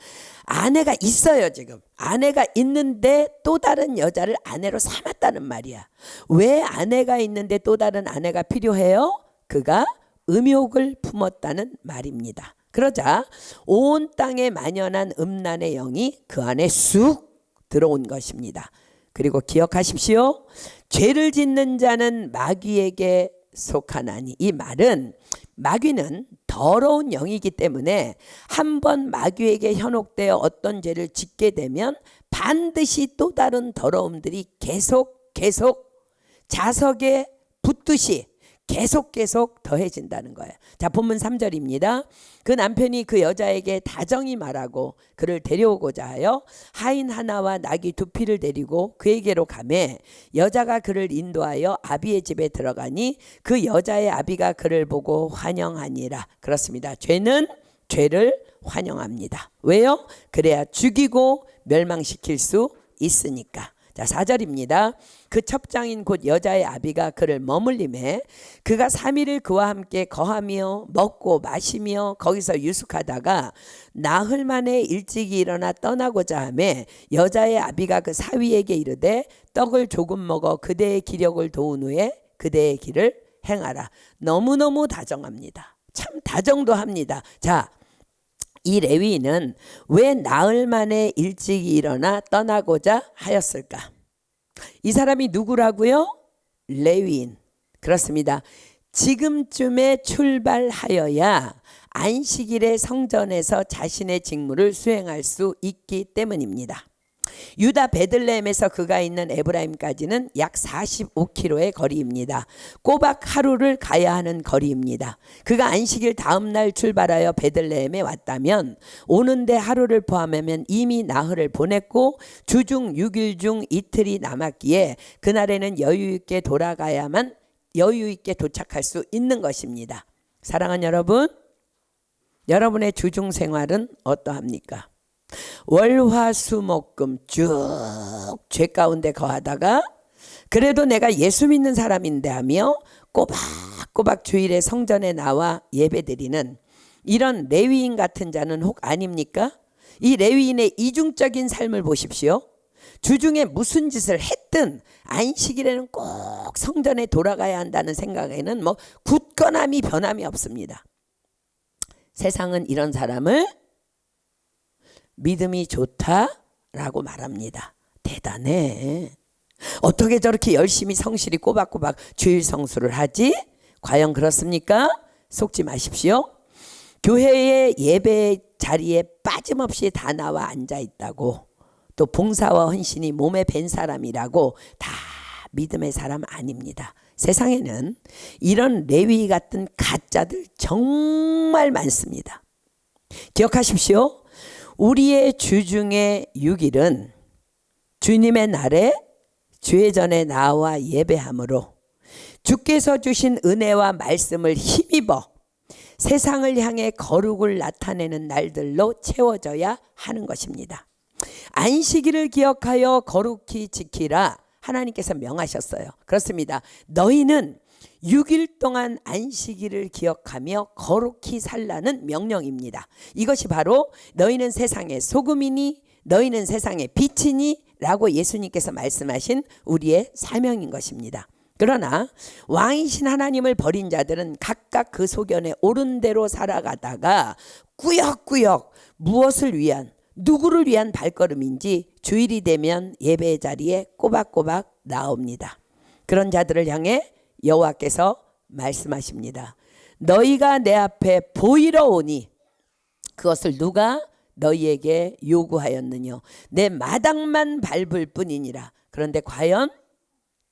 아내가 있어요. 지금 아내가 있는데 또 다른 여자를 아내로 삼았다는 말이야. 왜 아내가 있는데 또 다른 아내가 필요해요? 그가 음욕을 품었다는 말입니다. 그러자 온 땅에 만연한 음란의 영이 그 안에 쑥 들어온 것입니다. 그리고 기억하십시오. 죄를 짓는 자는 마귀에게 속하나니, 이 말은 마귀는 더러운 영이기 때문에 한번 마귀에게 현혹되어 어떤 죄를 짓게 되면 반드시 또 다른 더러움들이 계속 자석에 붙듯이 계속 더해진다는 거예요. 자, 본문 3절입니다. 그 남편이 그 여자에게 다정히 말하고 그를 데려오고자 하여 하인 하나와 나귀 2匹를 데리고 그에게로 가매 여자가 그를 인도하여 아비의 집에 들어가니 그 여자의 아비가 그를 보고 환영하니라. 그렇습니다. 죄는 죄를 환영합니다. 왜요? 그래야 죽이고 멸망시킬 수 있으니까. 자, 4절입니다. 그 첩장인 곧 여자의 아비가 그를 머물림에 그가 3일을 그와 함께 거하며 먹고 마시며 거기서 유숙하다가 나흘 만에 일찍이 일어나 떠나고자 하매 여자의 아비가 그 사위에게 이르되 떡을 조금 먹어 그대의 기력을 도운 후에 그대의 길을 행하라. 너무너무 다정합니다. 참 다정도 합니다. 자, 이 레위인은 왜 나흘 만에 일찍 일어나 떠나고자 하였을까? 이 사람이 누구라고요? 레위인. 그렇습니다. 지금쯤에 출발하여야 안식일에 성전에서 자신의 직무를 수행할 수 있기 때문입니다. 유다 베들레헴에서 그가 있는 에브라임까지는 약 45km의 거리입니다. 꼬박 하루를 가야 하는 거리입니다. 그가 안식일 다음 날 출발하여 베들레헴에 왔다면 오는데 하루를 포함하면 이미 나흘을 보냈고 주중 6일 중 이틀이 남았기에 그날에는 여유 있게 돌아가야만 여유 있게 도착할 수 있는 것입니다. 사랑하는 여러분, 여러분의 주중 생활은 어떠합니까? 월화수목금 쭉 죄 가운데 거하다가 그래도 내가 예수 믿는 사람인데 하며 꼬박꼬박 주일에 성전에 나와 예배드리는 이런 레위인 같은 자는 혹 아닙니까? 이 레위인의 이중적인 삶을 보십시오. 주중에 무슨 짓을 했든 안식일에는 꼭 성전에 돌아가야 한다는 생각에는 굳건함이 변함이 없습니다. 세상은 이런 사람을 믿음이 좋다라고 말합니다. 대단해. 어떻게 저렇게 열심히 성실히 꼬박꼬박 주일 성수를 하지? 과연 그렇습니까? 속지 마십시오. 교회의 예배 자리에 빠짐없이 다 나와 앉아 있다고, 또 봉사와 헌신이 몸에 밴 사람이라고 다 믿음의 사람 아닙니다. 세상에는 이런 레위 같은 가짜들 정말 많습니다. 기억하십시오. 우리의 주중의 6일은 주님의 날에 주의 전에 나와 예배함으로 주께서 주신 은혜와 말씀을 힘입어 세상을 향해 거룩을 나타내는 날들로 채워져야 하는 것입니다. 안식일을 기억하여 거룩히 지키라 하나님께서 명하셨어요. 그렇습니다. 너희는 6일 동안 안식일을 기억하며 거룩히 살라는 명령입니다. 이것이 바로 너희는 세상의 소금이니 너희는 세상의 빛이니 라고 예수님께서 말씀하신 우리의 사명인 것입니다. 그러나 왕이신 하나님을 버린 자들은 각각 그 소견에 옳은 대로 살아가다가 꾸역꾸역 무엇을 위한, 누구를 위한 발걸음인지 주일이 되면 예배 자리에 꼬박꼬박 나옵니다. 그런 자들을 향해 여호와께서 말씀하십니다. 너희가 내 앞에 보이러 오니 그것을 누가 너희에게 요구하였느냐? 내 마당만 밟을 뿐이니라. 그런데 과연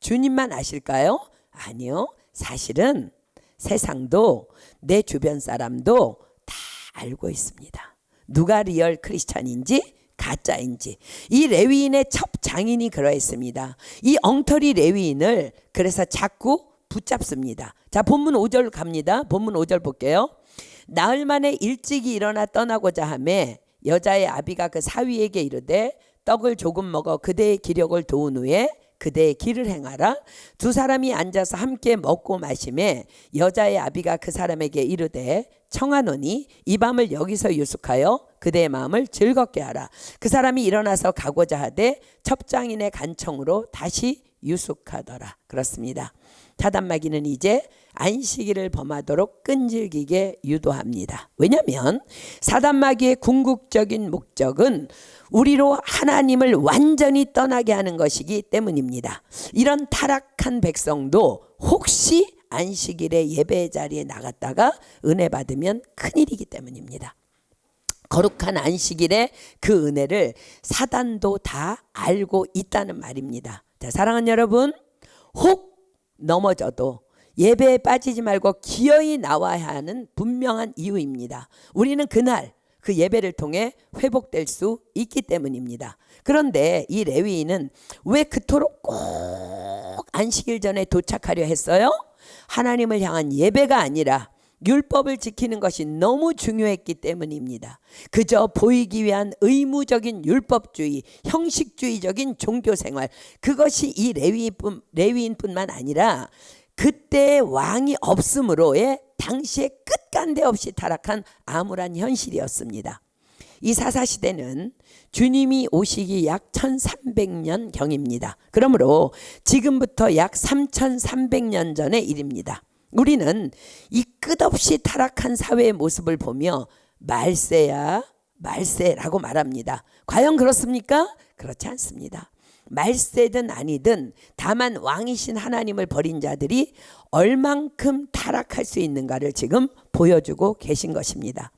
주님만 아실까요? 아니요. 사실은 세상도 내 주변 사람도 다 알고 있습니다. 누가 리얼 크리스찬인지 가짜인지. 이 레위인의 첩 장인이 그러했습니다. 이 엉터리 레위인을 그래서 자꾸 붙잡습니다. 자, 본문 5절 갑니다. 본문 5절 볼게요. 나흘 만에 일찍이 일어나 떠나고자 하매 여자의 아비가 그 사위에게 이르되 떡을 조금 먹어 그대의 기력을 도운 후에 그대의 길을 행하라. 두 사람이 앉아서 함께 먹고 마시매 여자의 아비가 그 사람에게 이르되 청하노니 이 밤을 여기서 유숙하여 그대의 마음을 즐겁게 하라. 그 사람이 일어나서 가고자 하되 첩장인의 간청으로 다시 유숙하더라. 그렇습니다. 사단마귀는 이제 안식일을 범하도록 끈질기게 유도합니다. 왜냐하면 사단마귀의 궁극적인 목적은 우리로 하나님을 완전히 떠나게 하는 것이기 때문입니다. 이런 타락한 백성도 혹시 안식일에 예배 자리에 나갔다가 은혜 받으면 큰일이기 때문입니다. 거룩한 안식일의 그 은혜를 사단도 다 알고 있다는 말입니다. 자, 사랑하는 여러분, 혹 넘어져도 예배에 빠지지 말고 기어이 나와야 하는 분명한 이유입니다. 우리는 그날 그 예배를 통해 회복될 수 있기 때문입니다. 그런데 이 레위인은 왜 그토록 꼭 안식일 전에 도착하려 했어요? 하나님을 향한 예배가 아니라 율법을 지키는 것이 너무 중요했기 때문입니다. 그저 보이기 위한 의무적인 율법주의, 형식주의적인 종교생활, 그것이 이 레위인뿐만 아니라 그때 왕이 없으므로의 당시에 끝간데 없이 타락한 암울한 현실이었습니다. 이 사사시대는 주님이 오시기 약 1300년 경입니다. 그러므로 지금부터 약 3300년 전의 일입니다. 우리는 이 끝없이 타락한 사회의 모습을 보며 말세야 말세라고 말합니다. 과연 그렇습니까? 그렇지 않습니다. 말세든 아니든 다만 왕이신 하나님을 버린 자들이 얼만큼 타락할 수 있는가를 지금 보여주고 계신 것입니다.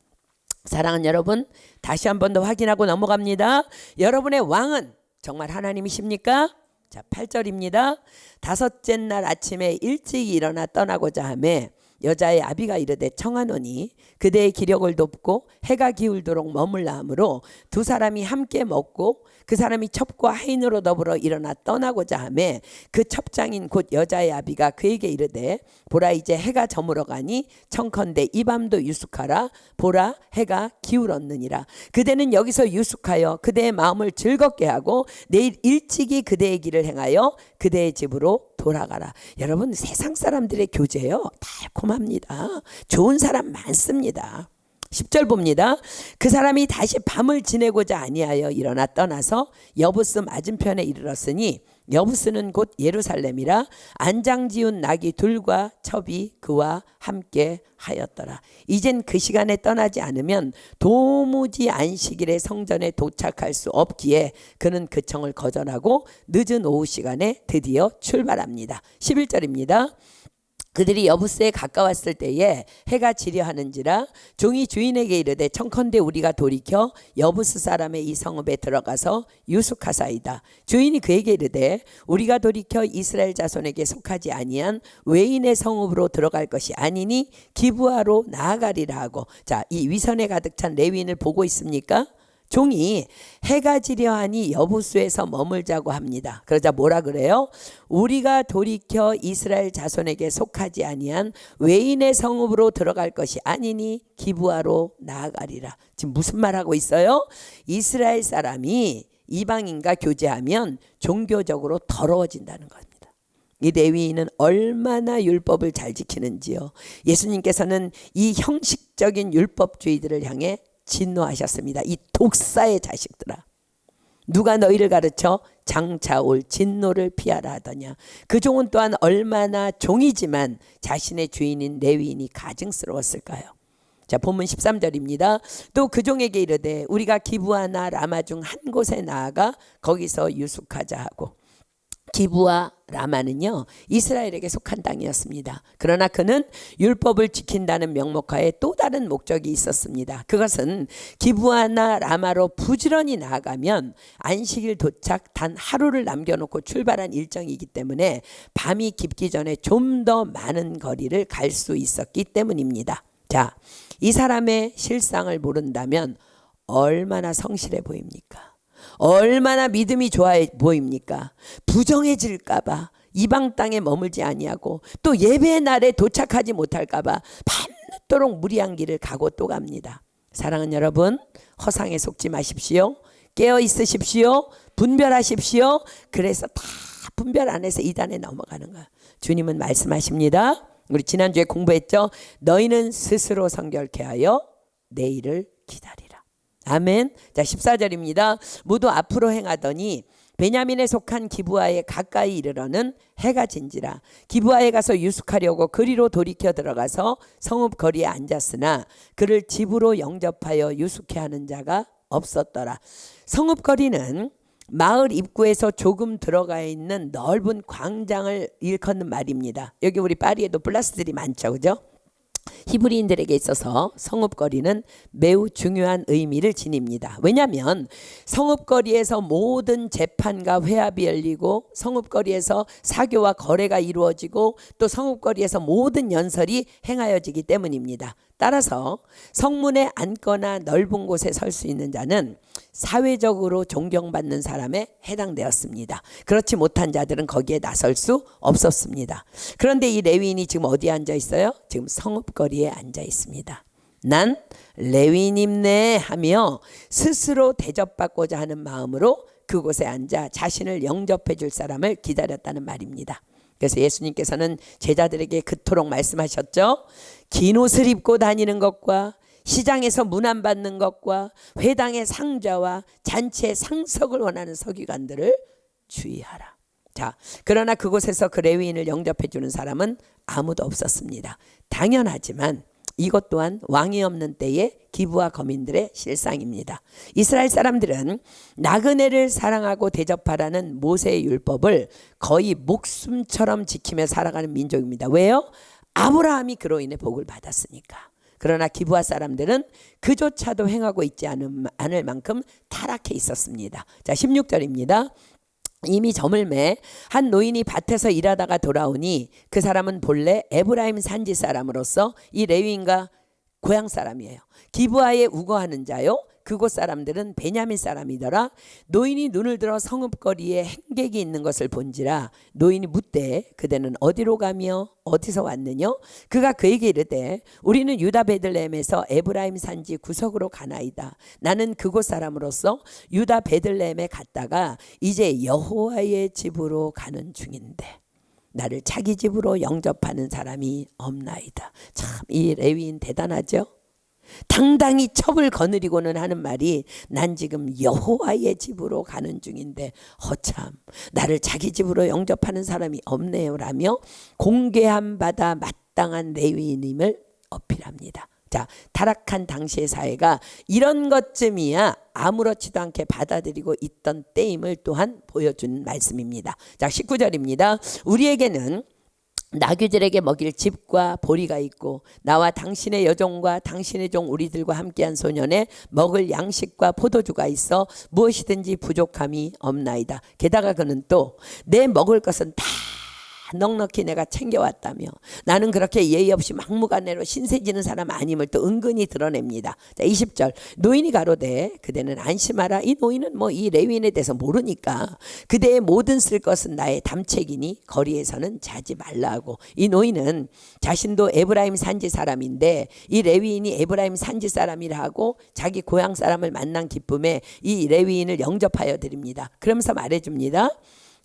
사랑하는 여러분, 다시 한 번 더 확인하고 넘어갑니다. 여러분의 왕은 정말 하나님이십니까? 자, 8절입니다. 다섯째 날 아침에 일찍 일어나 떠나고자 하매 여자의 아비가 이르되 청하노니 그대의 기력을 돕고 해가 기울도록 머물라 하므로 두 사람이 함께 먹고 그 사람이 첩과 하인으로 더불어 일어나 떠나고자 하매 그 첩장인 곧 여자의 아비가 그에게 이르되 보라 이제 해가 저물어 가니 청컨대 이 밤도 유숙하라 보라 해가 기울었느니라. 그대는 여기서 유숙하여 그대의 마음을 즐겁게 하고 내일 일찍이 그대의 길을 행하여 그대의 집으로 돌아가라. 여러분, 세상 사람들의 교제요 달콤합니다. 좋은 사람 많습니다. 10절 봅니다. 그 사람이 다시 밤을 지내고자 아니하여 일어나 떠나서 여부스 맞은편에 이르렀으니 여부스는 곧 예루살렘이라 안장지운 나귀 둘과 첩이 그와 함께 하였더라. 이젠 그 시간에 떠나지 않으면 도무지 안식일에 성전에 도착할 수 없기에 그는 그 청을 거절하고 늦은 오후 시간에 드디어 출발합니다. 11절입니다. 그들이 여부스에 가까웠을 때에 해가 지려 하는지라 종이 주인에게 이르되 청컨대 우리가 돌이켜 여부스 사람의 이 성읍에 들어가서 유숙하사이다. 주인이 그에게 이르되 우리가 돌이켜 이스라엘 자손에게 속하지 아니한 외인의 성읍으로 들어갈 것이 아니니 기브아로 나아가리라 하고, 자, 이 위선에 가득 찬 레위인을 보고 있습니까? 종이 해가 지려하니 여부수에서 머물자고 합니다. 그러자 뭐라 그래요? 우리가 돌이켜 이스라엘 자손에게 속하지 아니한 외인의 성읍으로 들어갈 것이 아니니 기브아로 나아가리라. 지금 무슨 말하고 있어요? 이스라엘 사람이 이방인과 교제하면 종교적으로 더러워진다는 겁니다. 이 레위인은 얼마나 율법을 잘 지키는지요. 예수님께서는 이 형식적인 율법주의들을 향해 진노하셨습니다. 이 독사의 자식들아, 누가 너희를 가르쳐 장차 올 진노를 피하라 하더냐. 그 종은 또한 얼마나 종이지만 자신의 주인인 레위인이 가증스러웠을까요? 자, 본문 13절입니다. 또 그 종에게 이르되 우리가 기브아나 라마 중 한 곳에 나아가 거기서 유숙하자 하고, 기브와 라마는요 이스라엘에게 속한 땅이었습니다. 그러나 그는 율법을 지킨다는 명목하에 또 다른 목적이 있었습니다. 그것은 기브아나 라마로 부지런히 나아가면 안식일 도착 단 하루를 남겨놓고 출발한 일정이기 때문에 밤이 깊기 전에 좀 더 많은 거리를 갈 수 있었기 때문입니다. 자, 이 사람의 실상을 모른다면 얼마나 성실해 보입니까? 얼마나 믿음이 좋아 보입니까? 부정해질까봐 이방 땅에 머물지 아니하고 또 예배의 날에 도착하지 못할까봐 밤늦도록 무리한 길을 가고 또 갑니다. 사랑하는 여러분, 허상에 속지 마십시오. 깨어 있으십시오. 분별하십시오. 그래서 다 분별 안에서 이단에 넘어가는 거야. 주님은 말씀하십니다. 우리 지난주에 공부했죠. 너희는 스스로 성결케 하여 내일을 기다리라. 아멘. 자, 14절입니다. 모두 앞으로 행하더니 베냐민에 속한 기브아에 가까이 이르러는 해가 진지라. 기브아에 가서 유숙하려고 그리로 돌이켜 들어가서 성읍 거리에 앉았으나 그를 집으로 영접하여 유숙해 하는 자가 없었더라. 성읍 거리는 마을 입구에서 조금 들어가 있는 넓은 광장을 일컫는 말입니다. 여기 우리 파리에도 플라스들이 많죠, 그죠? 히브리인들에게 있어서 성읍거리는 매우 중요한 의미를 지닙니다. 왜냐하면 성읍거리에서 모든 재판과 회합이 열리고 성읍거리에서 사교와 거래가 이루어지고 또 성읍거리에서 모든 연설이 행하여지기 때문입니다. 따라서 성문에 앉거나 넓은 곳에 설 수 있는 자는 사회적으로 존경받는 사람에 해당되었습니다. 그렇지 못한 자들은 거기에 나설 수 없었습니다. 그런데 이 레위인이 지금 어디에 앉아 있어요? 지금 성읍거리에 앉아 있습니다. 난 레위인임네 하며 스스로 대접받고자 하는 마음으로 그곳에 앉아 자신을 영접해 줄 사람을 기다렸다는 말입니다. 그래서 예수님께서는 제자들에게 그토록 말씀하셨죠. 긴 옷을 입고 다니는 것과 시장에서 문안받는 것과 회당의 상좌와 잔치의 상석을 원하는 서기관들을 주의하라. 자, 그러나 그곳에서 그 레위인을 영접해 주는 사람은 아무도 없었습니다. 당연하지만 이것 또한 왕이 없는 때의 기브아 거민들의 실상입니다. 이스라엘 사람들은 나그네를 사랑하고 대접하라는 모세의 율법을 거의 목숨처럼 지키며 살아가는 민족입니다. 왜요? 아브라함이 그로 인해 복을 받았으니까. 그러나 기브아 사람들은 그조차도 행하고 있지 않을 만큼 타락해 있었습니다. 자, 16절입니다. 이미 저물매 한 노인이 밭에서 일하다가 돌아오니 그 사람은 본래 에브라임 산지 사람으로서 이 레위인과 고향 사람이에요. 기브아에 우거하는 자요, 그곳 사람들은 베냐민 사람이더라. 노인이 눈을 들어 성읍거리에 행객이 있는 것을 본지라. 노인이 묻되 그대는 어디로 가며 어디서 왔느냐? 그가 그에게 이르되 우리는 유다 베들레헴에서 에브라임 산지 구석으로 가나이다. 나는 그곳 사람으로서 유다 베들레헴에 갔다가 이제 여호와의 집으로 가는 중인데 나를 자기 집으로 영접하는 사람이 없나이다. 참, 이 레위인 대단하죠? 당당히 첩을 거느리고는 하는 말이 난 지금 여호와의 집으로 가는 중인데 허참 나를 자기 집으로 영접하는 사람이 없네요 라며 공개한 바다 마땅한 레위인임을 어필합니다. 자, 타락한 당시의 사회가 이런 것쯤이야 아무렇지도 않게 받아들이고 있던 때임을 또한 보여준 말씀입니다. 자, 19절입니다. 우리에게는 나귀들에게 먹일 집과 보리가 있고 나와 당신의 여종과 당신의 종 우리들과 함께한 소년에 먹을 양식과 포도주가 있어 무엇이든지 부족함이 없나이다. 게다가 그는 또 내 먹을 것은 다 넉넉히 내가 챙겨왔다며 나는 그렇게 예의 없이 막무가내로 신세지는 사람 아님을 또 은근히 드러냅니다. 자, 20절 노인이 가로되 그대는 안심하라. 이 노인은 뭐 이 레위인에 대해서 모르니까 그대의 모든 쓸 것은 나의 담책이니 거리에서는 자지 말라고. 이 노인은 자신도 에브라임 산지 사람인데 이 레위인이 에브라임 산지 사람이라 하고 자기 고향 사람을 만난 기쁨에 이 레위인을 영접하여 드립니다. 그러면서 말해줍니다.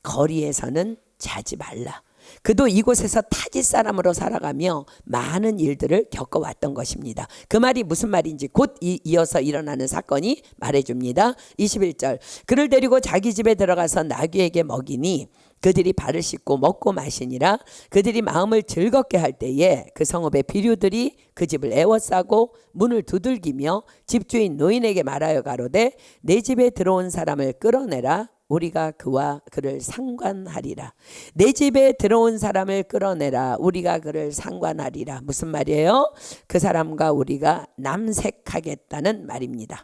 거리에서는 자지 말라. 그도 이곳에서 타짓 사람으로 살아가며 많은 일들을 겪어왔던 것입니다. 그 말이 무슨 말인지 곧 이어서 일어나는 사건이 말해줍니다. 21절 그를 데리고 자기 집에 들어가서 나귀에게 먹이니 그들이 발을 씻고 먹고 마시니라. 그들이 마음을 즐겁게 할 때에 그 성읍의 비류들이 그 집을 애워싸고 문을 두들기며 집주인 노인에게 말하여 가로되 내 집에 들어온 사람을 끌어내라. 우리가 그와 그를 상관하리라. 내 집에 들어온 사람을 끌어내라. 우리가 그를 상관하리라. 무슨 말이에요? 그 사람과 우리가 남색하겠다는 말입니다.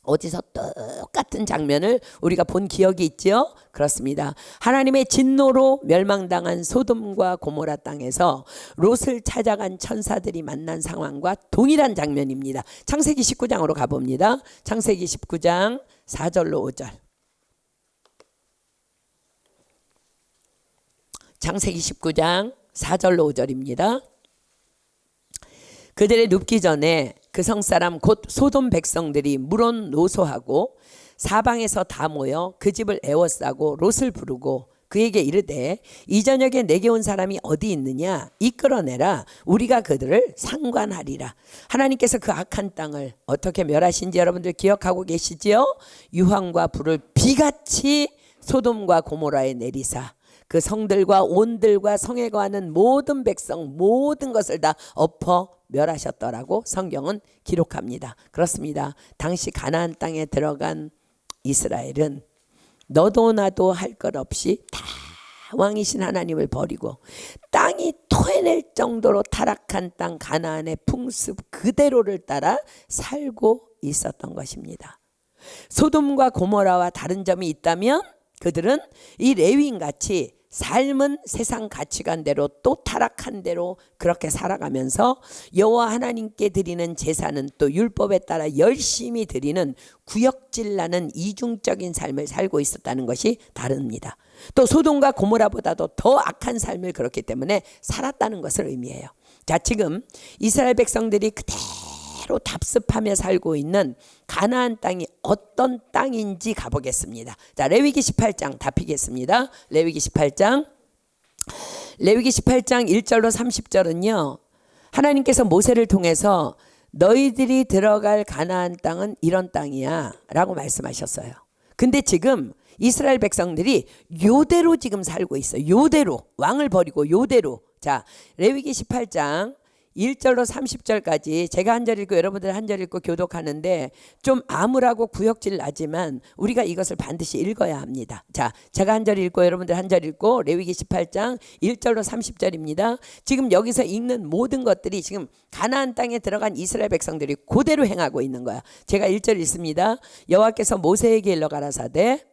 어디서 똑같은 장면을 우리가 본 기억이 있죠? 그렇습니다. 하나님의 진노로 멸망당한 소돔과 고모라 땅에서 롯을 찾아간 천사들이 만난 상황과 동일한 장면입니다. 창세기 19장으로 가봅니다. 창세기 19장 4절로 5절. 창세기 19장 4절로 5절입니다. 그들의 눕기 전에 그 성사람 곧 소돔 백성들이 물론 노소하고 사방에서 다 모여 그 집을 애워싸고 롯을 부르고 그에게 이르되 이 저녁에 내게 온 사람이 어디 있느냐 이끌어내라. 우리가 그들을 상관하리라. 하나님께서 그 악한 땅을 어떻게 멸하신지 여러분들 기억하고 계시지요? 유황과 불을 비같이 소돔과 고모라에 내리사 그 성들과 온들과 성에 거하는 모든 백성 모든 것을 다 엎어 멸하셨더라고 성경은 기록합니다. 그렇습니다. 당시 가나안 땅에 들어간 이스라엘은 너도 나도 할 것 없이 다 왕이신 하나님을 버리고 땅이 토해낼 정도로 타락한 땅 가나안의 풍습 그대로를 따라 살고 있었던 것입니다. 소돔과 고모라와 다른 점이 있다면 그들은 이 레위인같이 삶은 세상 가치관대로 또 타락한 대로 그렇게 살아가면서 여호와 하나님께 드리는 제사는 또 율법에 따라 열심히 드리는 구역질나는 이중적인 삶을 살고 있었다는 것이 다릅니다. 또 소돔과 고모라보다도 더 악한 삶을 그렇기 때문에 살았다는 것을 의미해요. 자, 지금 이스라엘 백성들이 그대로 답습하며 살고 있는 가나안 땅이 어떤 땅인지 가보겠습니다. 자, 레위기 18장 답히겠습니다. 레위기 18장 1절로 30절은요. 하나님께서 모세를 통해서 너희들이 들어갈 가나안 땅은 이런 땅이야 라고 말씀하셨어요. 근데 지금 이스라엘 백성들이 요대로 지금 살고 있어요. 요대로 왕을 버리고 요대로. 자, 레위기 18장 1절로 30절까지 제가 한 절 읽고 여러분들 한 절 읽고 교독하는데 좀 암울하고 구역질 나지만 우리가 이것을 반드시 읽어야 합니다. 자, 제가 한 절 읽고 여러분들 한 절 읽고 레위기 18장 1절로 30절입니다. 지금 여기서 읽는 모든 것들이 지금 가나안 땅에 들어간 이스라엘 백성들이 그대로 행하고 있는 거야. 제가 1절 읽습니다. 여호와께서 모세에게 일러 가라사대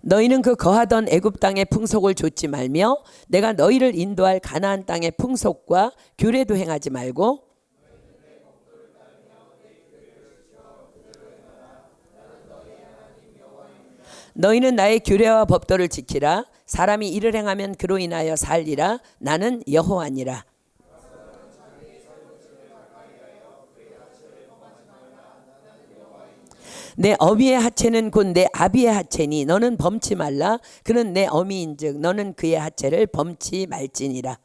너희는 그 거하던 애굽 땅의 풍속을 좇지 말며 내가 너희를 인도할 가나안 땅의 풍속과 규례도 행하지 말고 너희는 나의 규례와 법도를 지키라. 사람이 이를 행하면 그로 인하여 살리라. 나는 여호와니라. 내 어미의 하체는 곧 내 아비의 하체니 너는 범치 말라. 그는 내 어미인즉 너는 그의 하체를 범치 말지니라.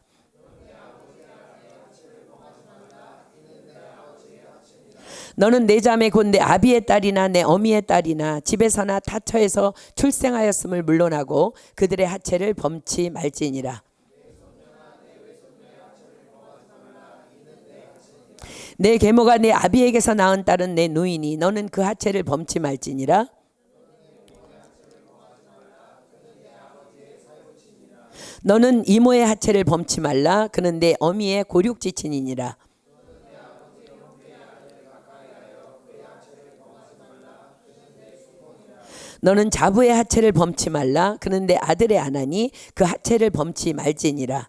너는 내 자매 곧 내 아비의 딸이나 내 어미의 딸이나 집에서나 타처에서 출생하였음을 물론하고 그들의 하체를 범치 말지니라. 내 계모가 내 아비에게서 낳은 딸은 내 누이니 너는 그 하체를 범치 말지니라. 너는 이모의 하체를 범치 말라. 그는 내 어미의 고륙지친이니라. 너는 자부의 하체를 범치 말라. 그는 내 아들의 아나니 그 하체를 범치 말지니라.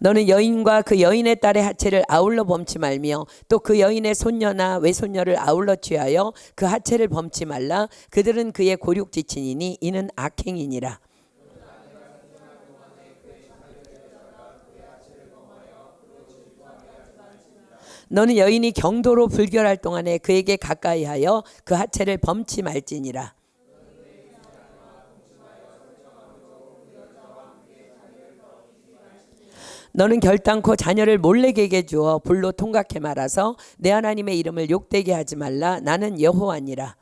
너는 여인과 그 여인의 딸의 하체를 아울러 범치 말며 또 그 여인의 손녀나 외손녀를 아울러 취하여 그 하체를 범치 말라. 그들은 그의 고륙지친이니 이는 악행이니라. 너는 여인이 경도로 불결할 동안에 그에게 가까이하여 그 하체를 범치 말지니라. 너는 결단코 자녀를 몰래에게 주어 불로 통각해 말아서 내 하나님의 이름을 욕되게 하지 말라. 나는 여호와니라.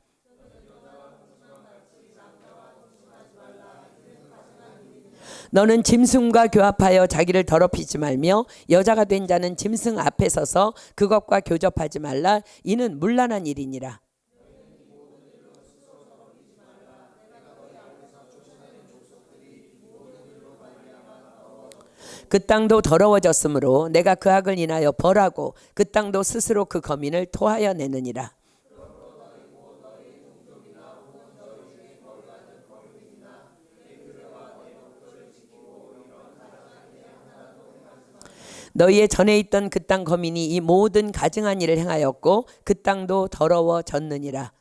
너는 짐승과 교합하여 자기를 더럽히지 말며 여자가 된 자는 짐승 앞에 서서 그것과 교접하지 말라. 이는 문란한 일이니라. 그 땅도 더러워졌으므로 내가 그 악을 인하여 벌하고 그 땅도 스스로 그 거민을 토하여 내느니라. 너희의 전에 있던 그 땅 거민이 이 모든 가증한 일을 행하였고 그 땅도 더러워졌느니라.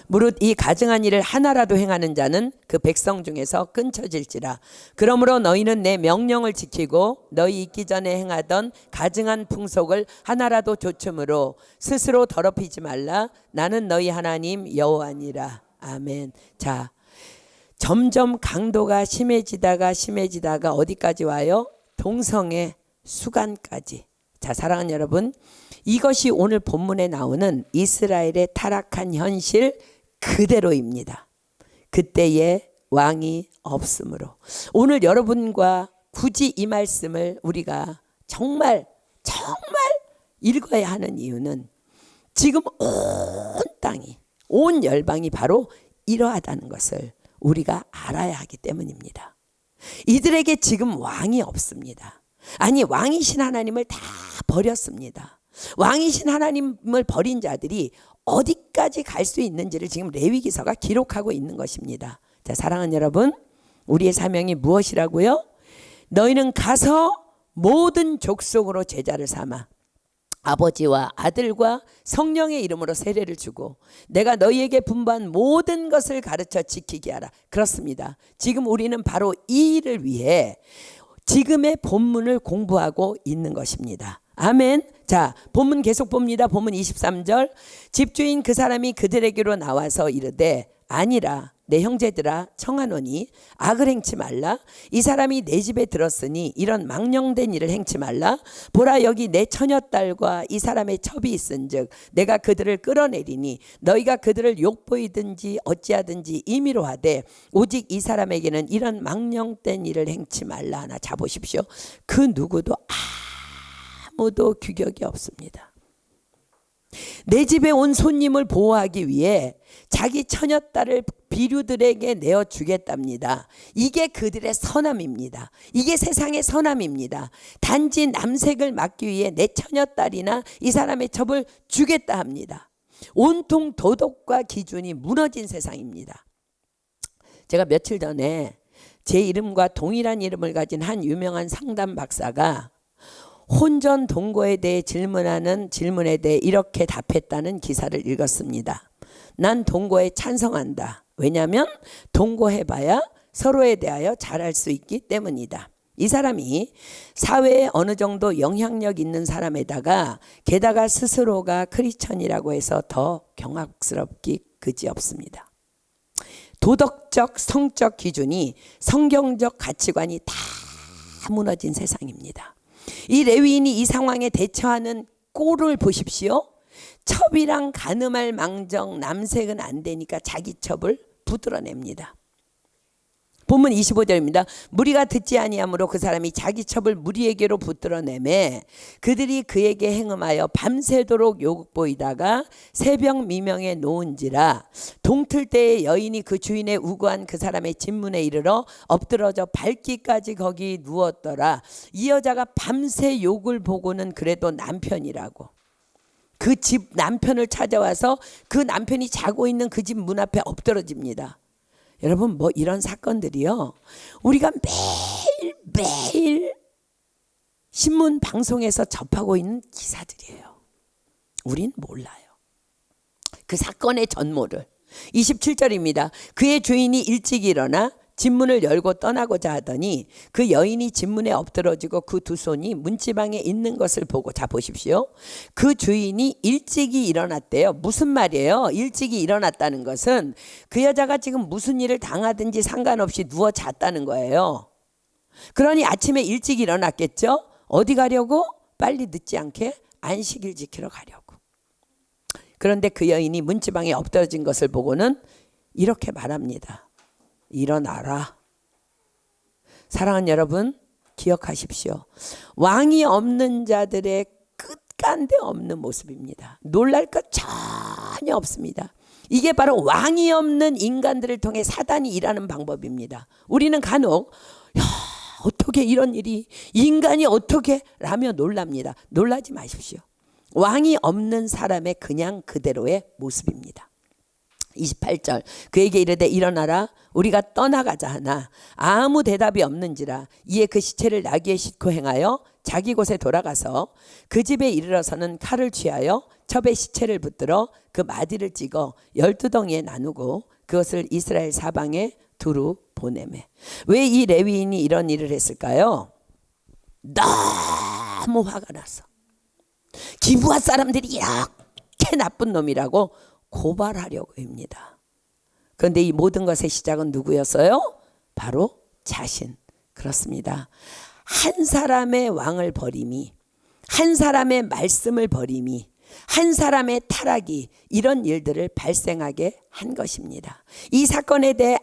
무릇 이 가증한 일을 하나라도 행하는 자는 그 백성 중에서 끊쳐질지라. 그러므로 너희는 내 명령을 지키고 너희 있기 전에 행하던 가증한 풍속을 하나라도 조춤으로 스스로 더럽히지 말라. 나는 너희 하나님 여호와니라. 아멘. 자, 점점 강도가 심해지다가 어디까지 와요? 동성애 수간까지. 자, 사랑하는 여러분, 이것이 오늘 본문에 나오는 이스라엘의 타락한 현실 그대로입니다. 그때에 왕이 없으므로. 오늘 여러분과 굳이 이 말씀을 우리가 정말 읽어야 하는 이유는 지금 온 땅이, 온 열방이 바로 이러하다는 것을 우리가 알아야 하기 때문입니다. 이들에게 지금 왕이 없습니다. 아니, 왕이신 하나님을 다 버렸습니다. 왕이신 하나님을 버린 자들이 어디까지 갈 수 있는지를 지금 레위기서가 기록하고 있는 것입니다. 자, 사랑하는 여러분, 우리의 사명이 무엇이라고요? 너희는 가서 모든 족속으로 제자를 삼아 아버지와 아들과 성령의 이름으로 세례를 주고 내가 너희에게 분부한 모든 것을 가르쳐 지키게 하라. 그렇습니다. 지금 우리는 바로 이 일을 위해 지금의 본문을 공부하고 있는 것입니다. 아멘. 자, 본문 계속 봅니다. 본문 23절. 집주인 그 사람이 그들에게로 나와서 이르되 아니라 내 형제들아 청하노니 악을 행치 말라. 이 사람이 내 집에 들었으니 이런 망령된 일을 행치 말라. 보라 여기 내 처녀딸과 이 사람의 첩이 있은즉 내가 그들을 끌어내리니 너희가 그들을 욕보이든지 어찌하든지 임의로 하되 오직 이 사람에게는 이런 망령된 일을 행치 말라 하나. 자 보십시오. 그 누구도 아무도 규격이 없습니다. 내 집에 온 손님을 보호하기 위해 자기 처녀딸을 비류들에게 내어 주겠답니다. 이게 그들의 선함입니다. 이게 세상의 선함입니다. 단지 남색을 막기 위해 내 처녀딸이나 이 사람의 첩을 주겠다 합니다. 온통 도덕과 기준이 무너진 세상입니다. 제가 며칠 전에 제 이름과 동일한 이름을 가진 한 유명한 상담 박사가 혼전 동거에 대해 질문하는 질문에 대해 이렇게 답했다는 기사를 읽었습니다. 난 동거에 찬성한다. 왜냐하면 동거해봐야 서로에 대하여 잘할 수 있기 때문이다. 이 사람이 사회에 어느 정도 영향력 있는 사람에다가 게다가 스스로가 크리스천이라고 해서 더 경악스럽기 그지없습니다. 도덕적 성적 기준이 성경적 가치관이 다 무너진 세상입니다. 이 레위인이 이 상황에 대처하는 꼴을 보십시오. 첩이랑 간음할 망정 남색은 안 되니까 자기 첩을 붙들어냅니다. 본문 25절입니다. 무리가 듣지 아니하므로 그 사람이 자기 첩을 무리에게로 붙들어내매 그들이 그에게 행음하여 밤새도록 욕보이다가 새벽 미명에 놓은지라. 동틀 때에 여인이 그 주인의 우고한 그 사람의 집문에 이르러 엎드러져 밟기까지 거기 누웠더라. 이 여자가 밤새 욕을 보고는 그래도 남편이라고 그 집 남편을 찾아와서 그 남편이 자고 있는 그 집 문 앞에 엎드러집니다. 여러분 뭐 이런 사건들이요 우리가 매일 신문 방송에서 접하고 있는 기사들이에요. 우린 몰라요. 그 사건의 전모를. 27절입니다. 그의 주인이 일찍 일어나 집문을 열고 떠나고자 하더니 그 여인이 집문에 엎드러지고 그 두 손이 문지방에 있는 것을 보고. 자 보십시오. 그 주인이 일찍이 일어났대요. 무슨 말이에요? 일찍이 일어났다는 것은 그 여자가 지금 무슨 일을 당하든지 상관없이 누워 잤다는 거예요. 그러니 아침에 일찍 일어났겠죠. 어디 가려고? 빨리 늦지 않게 안식일 지키러 가려고. 그런데 그 여인이 문지방에 엎드러진 것을 보고는 이렇게 말합니다. 일어나라. 사랑하는 여러분 기억하십시오. 왕이 없는 자들의 끝간데 없는 모습입니다. 놀랄 것 전혀 없습니다. 이게 바로 왕이 없는 인간들을 통해 사단이 일하는 방법입니다. 우리는 간혹 어떻게 이런 일이 인간이 어떻게 라며 놀랍니다. 놀라지 마십시오. 왕이 없는 사람의 그냥 그대로의 모습입니다. 28절 그에게 이르되 일어나라 우리가 떠나가자 하나 아무 대답이 없는지라. 이에 그 시체를 나귀에 싣고 행하여 자기 곳에 돌아가서 그 집에 이르러서는 칼을 취하여 첩의 시체를 붙들어 그 마디를 찍어 12덩이에 나누고 그것을 이스라엘 사방에 두루 보내매. 왜 이 레위인이 이런 일을 했을까요? 너무 화가 나서 기브아 사람들이 이렇게 나쁜 놈이라고 고발하려고 합니다. 그런데 이 모든 것의 시작은 누구였어요? 바로 자신. 그렇습니다. 한 사람의 왕을 버림이, 한 사람의 말씀을 버림이, 한 사람의 타락이 이런 일들을 발생하게 한 것입니다. 이 사건에 대해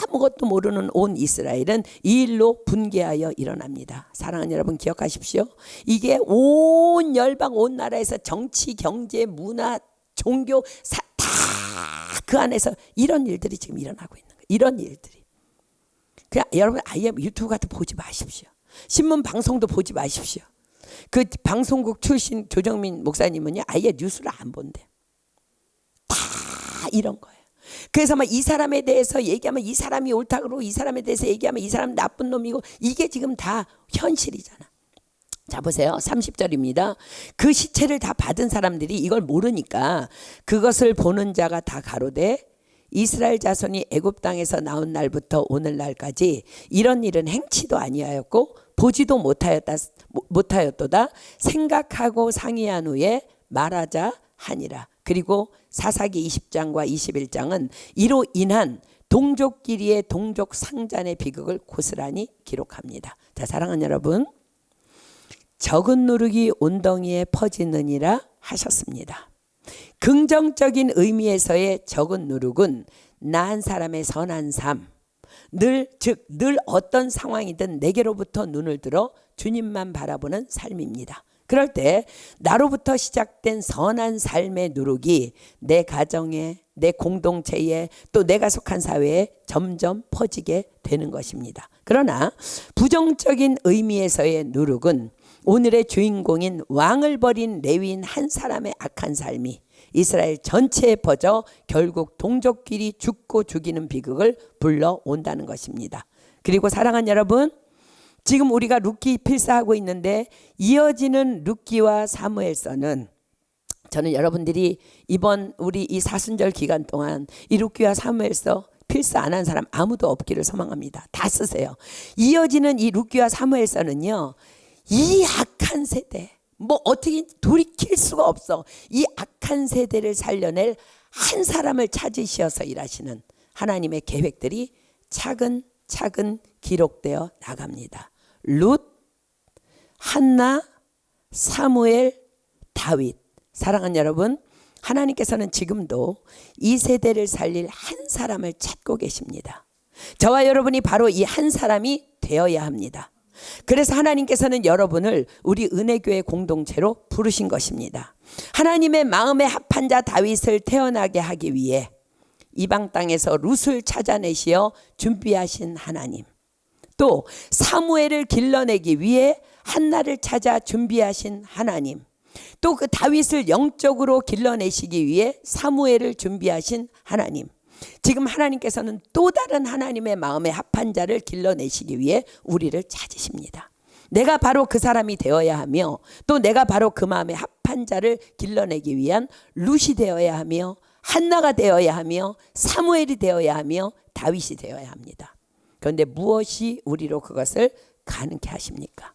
아무것도 모르는 온 이스라엘은 이 일로 분개하여 일어납니다. 사랑하는 여러분 기억하십시오. 이게 온 열방 온 나라에서 정치, 경제, 문화, 종교 다 그 안에서 이런 일들이 지금 일어나고 있는 거예요. 이런 일들이. 그냥 여러분 아예 유튜브 같은 거 보지 마십시오. 신문 방송도 보지 마십시오. 그 방송국 출신 조정민 목사님은요 아예 뉴스를 안 본대. 다 이런 거예요. 그래서 막 이 사람에 대해서 얘기하면 이 사람이 옳다고, 이 사람에 대해서 얘기하면 이 사람 나쁜 놈이고, 이게 지금 다 현실이잖아. 자 보세요. 30절입니다. 그 시체를 다 받은 사람들이 이걸 모르니까 그것을 보는 자가 다 가로되 이스라엘 자손이 애굽 땅에서 나온 날부터 오늘날까지 이런 일은 행치도 아니하였고 보지도 못하였도다. 생각하고 상의한 후에 말하자 하니라. 그리고 사사기 20장과 21장은 이로 인한 동족끼리의 동족 상잔의 비극을 고스란히 기록합니다. 자, 사랑하는 여러분, 적은 누룩이 온덩이에 퍼지느니라 하셨습니다. 긍정적인 의미에서의 적은 누룩은 나은 사람의 선한 삶, 늘 어떤 상황이든 내게로부터 눈을 들어 주님만 바라보는 삶입니다. 그럴 때 나로부터 시작된 선한 삶의 누룩이 내 가정에, 내 공동체에, 또 내가 속한 사회에 점점 퍼지게 되는 것입니다. 그러나 부정적인 의미에서의 누룩은 오늘의 주인공인 왕을 버린 레위인 한 사람의 악한 삶이 이스라엘 전체에 퍼져 결국 동족끼리 죽고 죽이는 비극을 불러온다는 것입니다. 그리고 사랑하는 여러분, 지금 우리가 룻기 필사하고 있는데 이어지는 룻기와 사무엘서는 저는 여러분들이 이번 우리 이 사순절 기간 동안 이 룻기와 사무엘서 필사 안 한 사람 아무도 없기를 소망합니다. 다 쓰세요. 이어지는 이 룻기와 사무엘서는요, 이 악한 세대, 뭐 어떻게 돌이킬 수가 없어. 이 악한 세대를 살려낼 한 사람을 찾으셔서 일하시는 하나님의 계획들이 차근차근 기록되어 나갑니다. 룻, 한나, 사무엘, 다윗. 사랑하는 여러분, 하나님께서는 지금도 이 세대를 살릴 한 사람을 찾고 계십니다. 저와 여러분이 바로 이 한 사람이 되어야 합니다. 그래서 하나님께서는 여러분을 우리 은혜교회 공동체로 부르신 것입니다. 하나님의 마음에 합한 자 다윗을 태어나게 하기 위해 이방 땅에서 룻을 찾아내시어 준비하신 하나님, 또 사무엘을 길러내기 위해 한나를 찾아 준비하신 하나님, 또 그 다윗을 영적으로 길러내시기 위해 사무엘을 준비하신 하나님, 지금 하나님께서는 또 다른 하나님의 마음에 합한 자를 길러내시기 위해 우리를 찾으십니다. 내가 바로 그 사람이 되어야 하며, 또 내가 바로 그 마음에 합한 자를 길러내기 위한 룻이 되어야 하며, 한나가 되어야 하며, 사무엘이 되어야 하며, 다윗이 되어야 합니다. 그런데 무엇이 우리로 그것을 가능케 하십니까?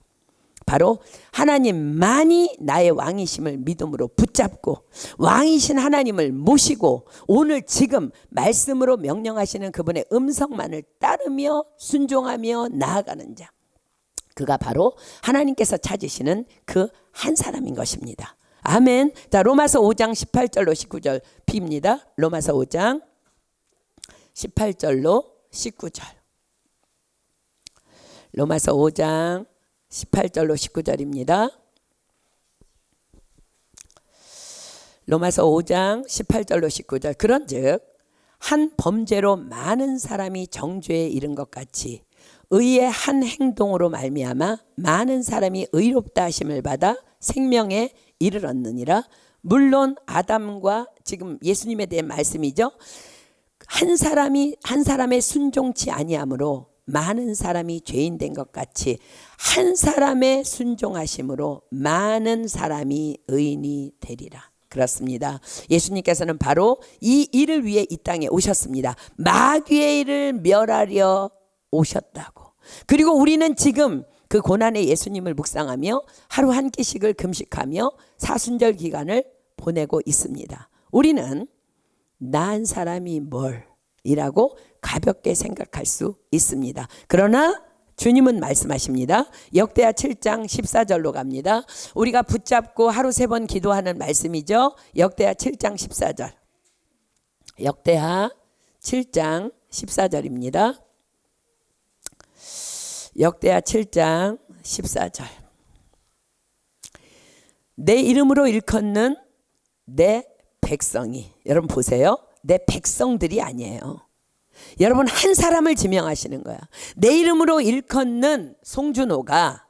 바로 하나님만이 나의 왕이심을 믿음으로 붙잡고 왕이신 하나님을 모시고 오늘 지금 말씀으로 명령하시는 그분의 음성만을 따르며 순종하며 나아가는 자, 그가 바로 하나님께서 찾으시는 그 한 사람인 것입니다. 아멘. 자, 로마서 5장 18절로 19절 핍니다. 로마서 5장 18절로 19절. 로마서 5장 18절로 19절입니다. 로마서 5장 18절로 19절. 그런즉 한 범죄로 많은 사람이 정죄에 이른 것 같이 의의 한 행동으로 말미암아 많은 사람이 의롭다 하심을 받아 생명에 이르렀느니라. 물론 아담과, 지금 예수님에 대한 말씀이죠. 한 사람의 순종치 아니함으로 많은 사람이 죄인 된 것 같이 한 사람의 순종하심으로 많은 사람이 의인이 되리라. 그렇습니다. 예수님께서는 바로 이 일을 위해 이 땅에 오셨습니다. 마귀의 일을 멸하려 오셨다고. 그리고 우리는 지금 그 고난의 예수님을 묵상하며 하루 한 끼씩을 금식하며 사순절 기간을 보내고 있습니다. 우리는 나은 사람이 뭘 이라고 가볍게 생각할 수 있습니다. 그러나 주님은 말씀하십니다. 역대하 7장 14절로 갑니다. 우리가 붙잡고 하루 3번 기도하는 말씀이죠. 역대하 7장 14절. 역대하 7장 14절입니다. 역대하 7장 14절. 내 이름으로 일컫는 내 백성이, 여러분 보세요. 내 백성들이 아니에요. 여러분 한 사람을 지명하시는 거야. 내 이름으로 일컫는 송준호가,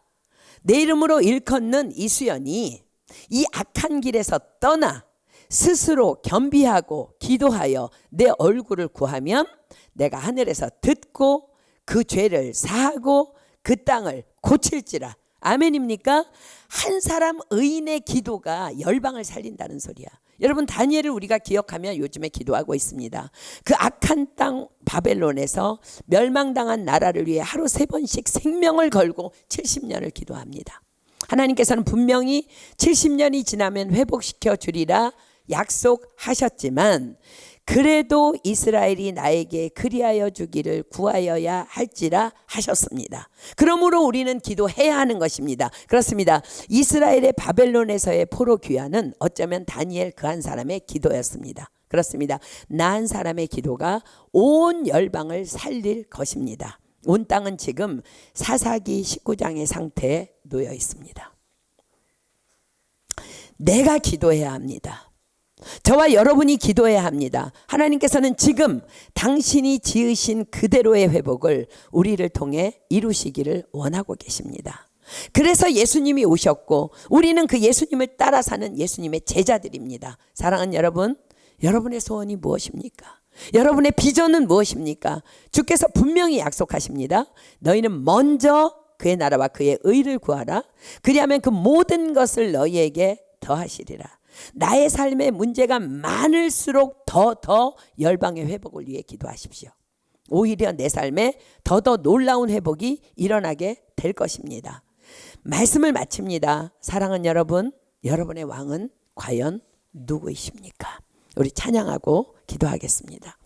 내 이름으로 일컫는 이수연이 이 악한 길에서 떠나 스스로 겸비하고 기도하여 내 얼굴을 구하면 내가 하늘에서 듣고 그 죄를 사하고 그 땅을 고칠지라. 아멘입니까? 한 사람 의인의 기도가 열방을 살린다는 소리야. 여러분 다니엘을 우리가 기억하며 요즘에 기도하고 있습니다. 그 악한 땅 바벨론에서 멸망당한 나라를 위해 하루 3번씩 생명을 걸고 70년을 기도합니다. 하나님께서는 분명히 70년이 지나면 회복시켜 주리라 약속하셨지만 그래도 이스라엘이 나에게 그리하여 주기를 구하여야 할지라 하셨습니다. 그러므로 우리는 기도해야 하는 것입니다. 그렇습니다. 이스라엘의 바벨론에서의 포로 귀환은 어쩌면 다니엘 그 한 사람의 기도였습니다. 그렇습니다. 나 한 사람의 기도가 온 열방을 살릴 것입니다. 온 땅은 지금 사사기 19장의 상태에 놓여 있습니다. 내가 기도해야 합니다. 저와 여러분이 기도해야 합니다. 하나님께서는 지금 당신이 지으신 그대로의 회복을 우리를 통해 이루시기를 원하고 계십니다. 그래서 예수님이 오셨고 우리는 그 예수님을 따라 사는 예수님의 제자들입니다. 사랑하는 여러분, 여러분의 소원이 무엇입니까? 여러분의 비전은 무엇입니까? 주께서 분명히 약속하십니다. 너희는 먼저 그의 나라와 그의 의를 구하라. 그리하면 그 모든 것을 너희에게 더하시리라. 나의 삶에 문제가 많을수록 더 열방의 회복을 위해 기도하십시오. 오히려 내 삶에 더 놀라운 회복이 일어나게 될 것입니다. 말씀을 마칩니다. 사랑하는 여러분, 여러분의 왕은 과연 누구이십니까? 우리 찬양하고 기도하겠습니다.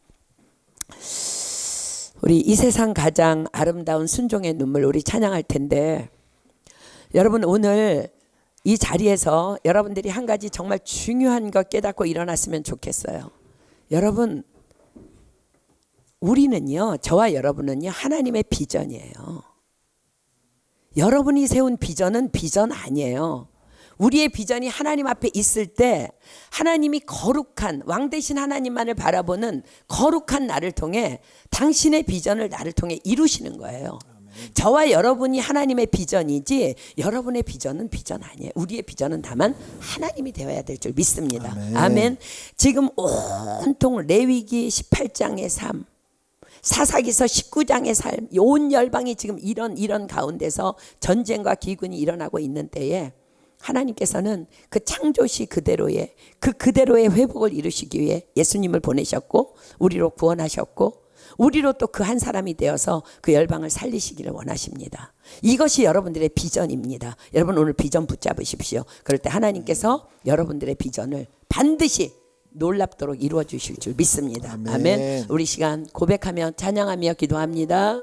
우리 이 세상 가장 아름다운 순종의 눈물, 우리 찬양할 텐데, 여러분 오늘 이 자리에서 여러분들이 한 가지 정말 중요한 것 깨닫고 일어났으면 좋겠어요. 여러분, 우리는요, 저와 여러분은요, 하나님의 비전이에요. 여러분이 세운 비전은 비전 아니에요. 우리의 비전이 하나님 앞에 있을 때 하나님이 거룩한 왕 대신 하나님만을 바라보는 거룩한 나를 통해 당신의 비전을 나를 통해 이루시는 거예요. 저와 여러분이 하나님의 비전이지 여러분의 비전은 비전 아니에요. 우리의 비전은 다만 하나님이 되어야 될 줄 믿습니다. 아멘. 지금 온통 레위기 18장의 삶, 사사기서 19장의 삶, 온 열방이 지금 이런 가운데서 전쟁과 기근이 일어나고 있는 때에 하나님께서는 그 창조시 그대로의 회복을 이루시기 위해 예수님을 보내셨고 우리로 구원하셨고 우리로 또 그 한 사람이 되어서 그 열방을 살리시기를 원하십니다. 이것이 여러분들의 비전입니다. 여러분 오늘 비전 붙잡으십시오. 그럴 때 하나님께서 여러분들의 비전을 반드시 놀랍도록 이루어 주실 줄 믿습니다. 아멘. 우리 시간 고백하며 찬양하며 기도합니다.